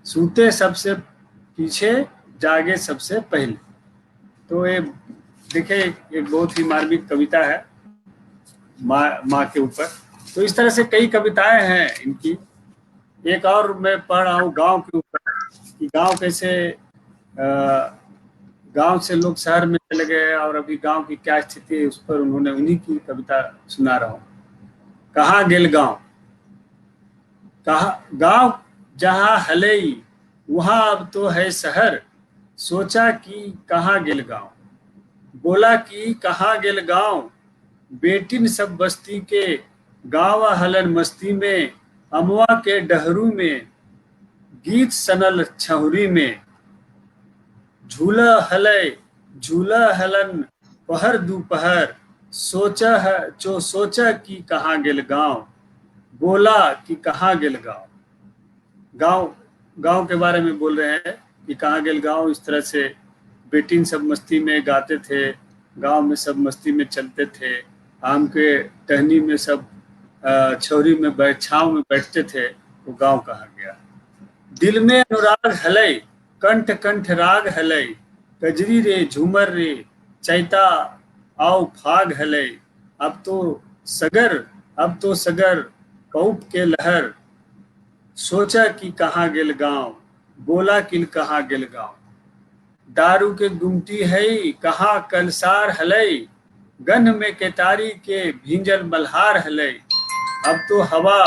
Speaker 3: सूते सबसे पीछे, जागे सबसे पहले। तो ये देखिए, एक बहुत ही मार्मिक कविता है माँ के ऊपर। तो इस तरह से कई कविताएं हैं इनकी। एक और मैं पढ़ रहा हूँ गांव के ऊपर, कि गांव कैसे गांव से लोग शहर में चले गए और अभी गांव की क्या स्थिति है, उस पर उन्होंने उन्हीं की कविता सुना रहा हूँ। कहाँ गेल गांव, कहा गांव जहाँ हलई, वहां अब तो है शहर। सोचा कि कहाँ गेल गांव, बोला कि कहाँ गेल गांव। बेटिन सब बस्ती के, गाँव हलन मस्ती में। अमवा के डहरू में, गीत सनल छहुरी में। झूला हलन पहर दोपहर। सोचा कि कहाँ गेल गांव, बोला कि कहाँ गेल गांव। गांव के बारे में बोल रहे हैं कि कहाँ गेल गांव। इस तरह से बेटिन सब मस्ती में गाते थे, गांव में सब मस्ती में चलते थे। आम के टहनी में सब छौरी में छाँव में बैठते थे। वो गांव कहाँ गया। दिल में अनुराग हलई, कंठ कंठ राग हलई। कजरी रे झूमर रे, चैता आओ फाग हलई। अब तो सगर कौप के लहर। सोचा कि कहाँ गेल गांव, बोला कि कहाँ गेल गांव। दारू के गुमटी है, कहाँ कलसार हलई। गन्ह में केतारी के, भींजल मल्हार हलई। अब तो हवा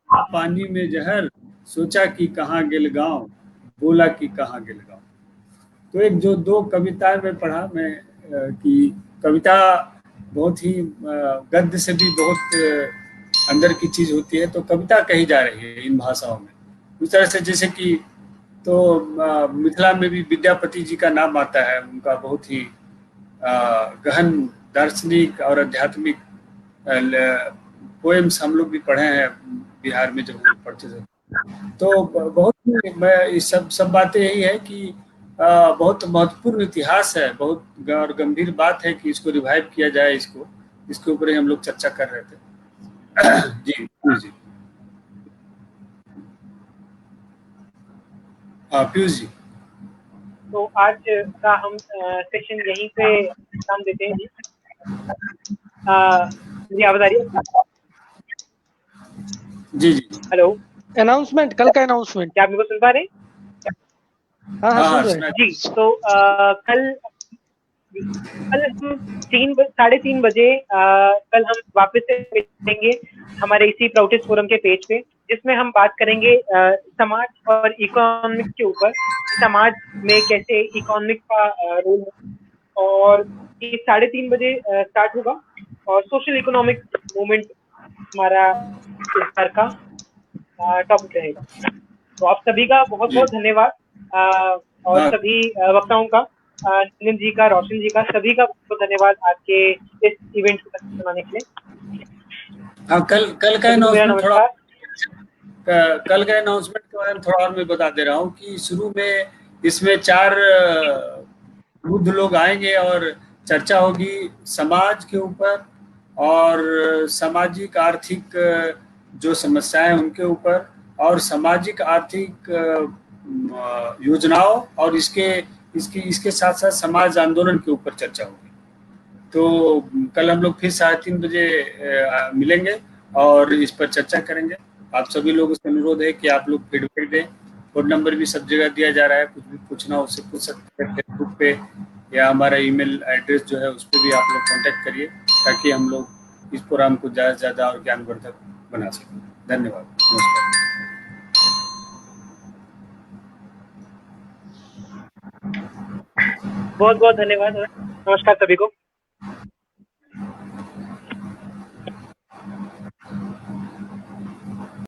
Speaker 3: पानी में जहर। सोचा कि कहाँ गेल गांव, बोला कि कहाँ गेल गांव। तो एक जो दो कविताएं मैं पढ़ा मैं कि कविता बहुत ही गद्य से भी बहुत अंदर की चीज होती है। तो कविता कही जा रही है इन भाषाओं में। उस तरह से जैसे कि तो मिथिला में भी विद्यापति जी का नाम आता है। उनका बहुत ही गहन दार्शनिक और आध्यात्मिक पोएम्स हम लोग भी पढ़े हैं बिहार में जब हम लोग पढ़ते थे। तो बहुत ही मैं इस सब बातें यही है कि बहुत महत्वपूर्ण इतिहास है, बहुत और गंभीर बात है कि इसको रिवाइव किया जाए। इसके ऊपर ही हम लोग चर्चा कर रहे थे। जी जी हाँ पीयूष जी।
Speaker 1: तो आज का हम सेशन यहीं पे काम देते हैं जी। मेरी आवाज आ रही है?
Speaker 3: जी जी
Speaker 1: हेलो,
Speaker 2: अनाउंसमेंट, कल का अनाउंसमेंट।
Speaker 1: क्या आप मेरे को सुन पा रहे हैं?
Speaker 2: हाँ सुन रहे हैं
Speaker 1: जी। तो कल हम 3:30 बजे कल हम वापस से मिलेंगे हमारे इसी प्राउटिस्ट फोरम के पेज पे, जिसमें हम बात करेंगे समाज और इकोनॉमिक्स के ऊपर। समाज में कैसे इकोनॉमिक का रोल है, और ये 3:30 बजे स्टार्ट होगा। और सोशल इकोनॉमिक मूवमेंट हमारा इस बार का टॉपिक रहेगा। तो आप सभी का बहुत बहुत धन्यवाद, और सभी वक्ताओं का, नीलम जी का, रोशन जी का, सभी का बहुत धन्यवाद आज के इस इवेंट को सुनाने के लिए।
Speaker 3: हाँ, कल का अनाउंसमेंट थोड़ा, कल का अनाउंसमेंट के बारे में थोड़ा और मैं बता दे रहा हूँ कि शुरू में इसमें 4 बुद्ध लोग आएंगे और चर्चा होगी समाज के ऊपर और सामाजिक आर्थिक जो समस्याएं उनके ऊपर और सामाजिक आर्थिक योजनाओं और इसके साथ साथ समाज आंदोलन के ऊपर चर्चा होगी। तो कल हम लोग फिर 3:30 बजे मिलेंगे और इस पर चर्चा करेंगे। आप सभी लोगों से अनुरोध है कि आप लोग फीडबैक दें। फोन नंबर भी सब जगह दिया जा रहा है, कुछ भी पूछना हो उससे पूछ सकते हैं फेसबुक पे, या हमारा ईमेल एड्रेस जो है उस पर भी आप लोग कांटेक्ट करिए, ताकि हम लोग इस प्रोग्राम को ज़्यादा से ज़्यादा और ज्ञानवर्धक बना सकें। धन्यवाद, नमस्कार।
Speaker 1: बहुत बहुत धन्यवाद, नमस्कार सभी को।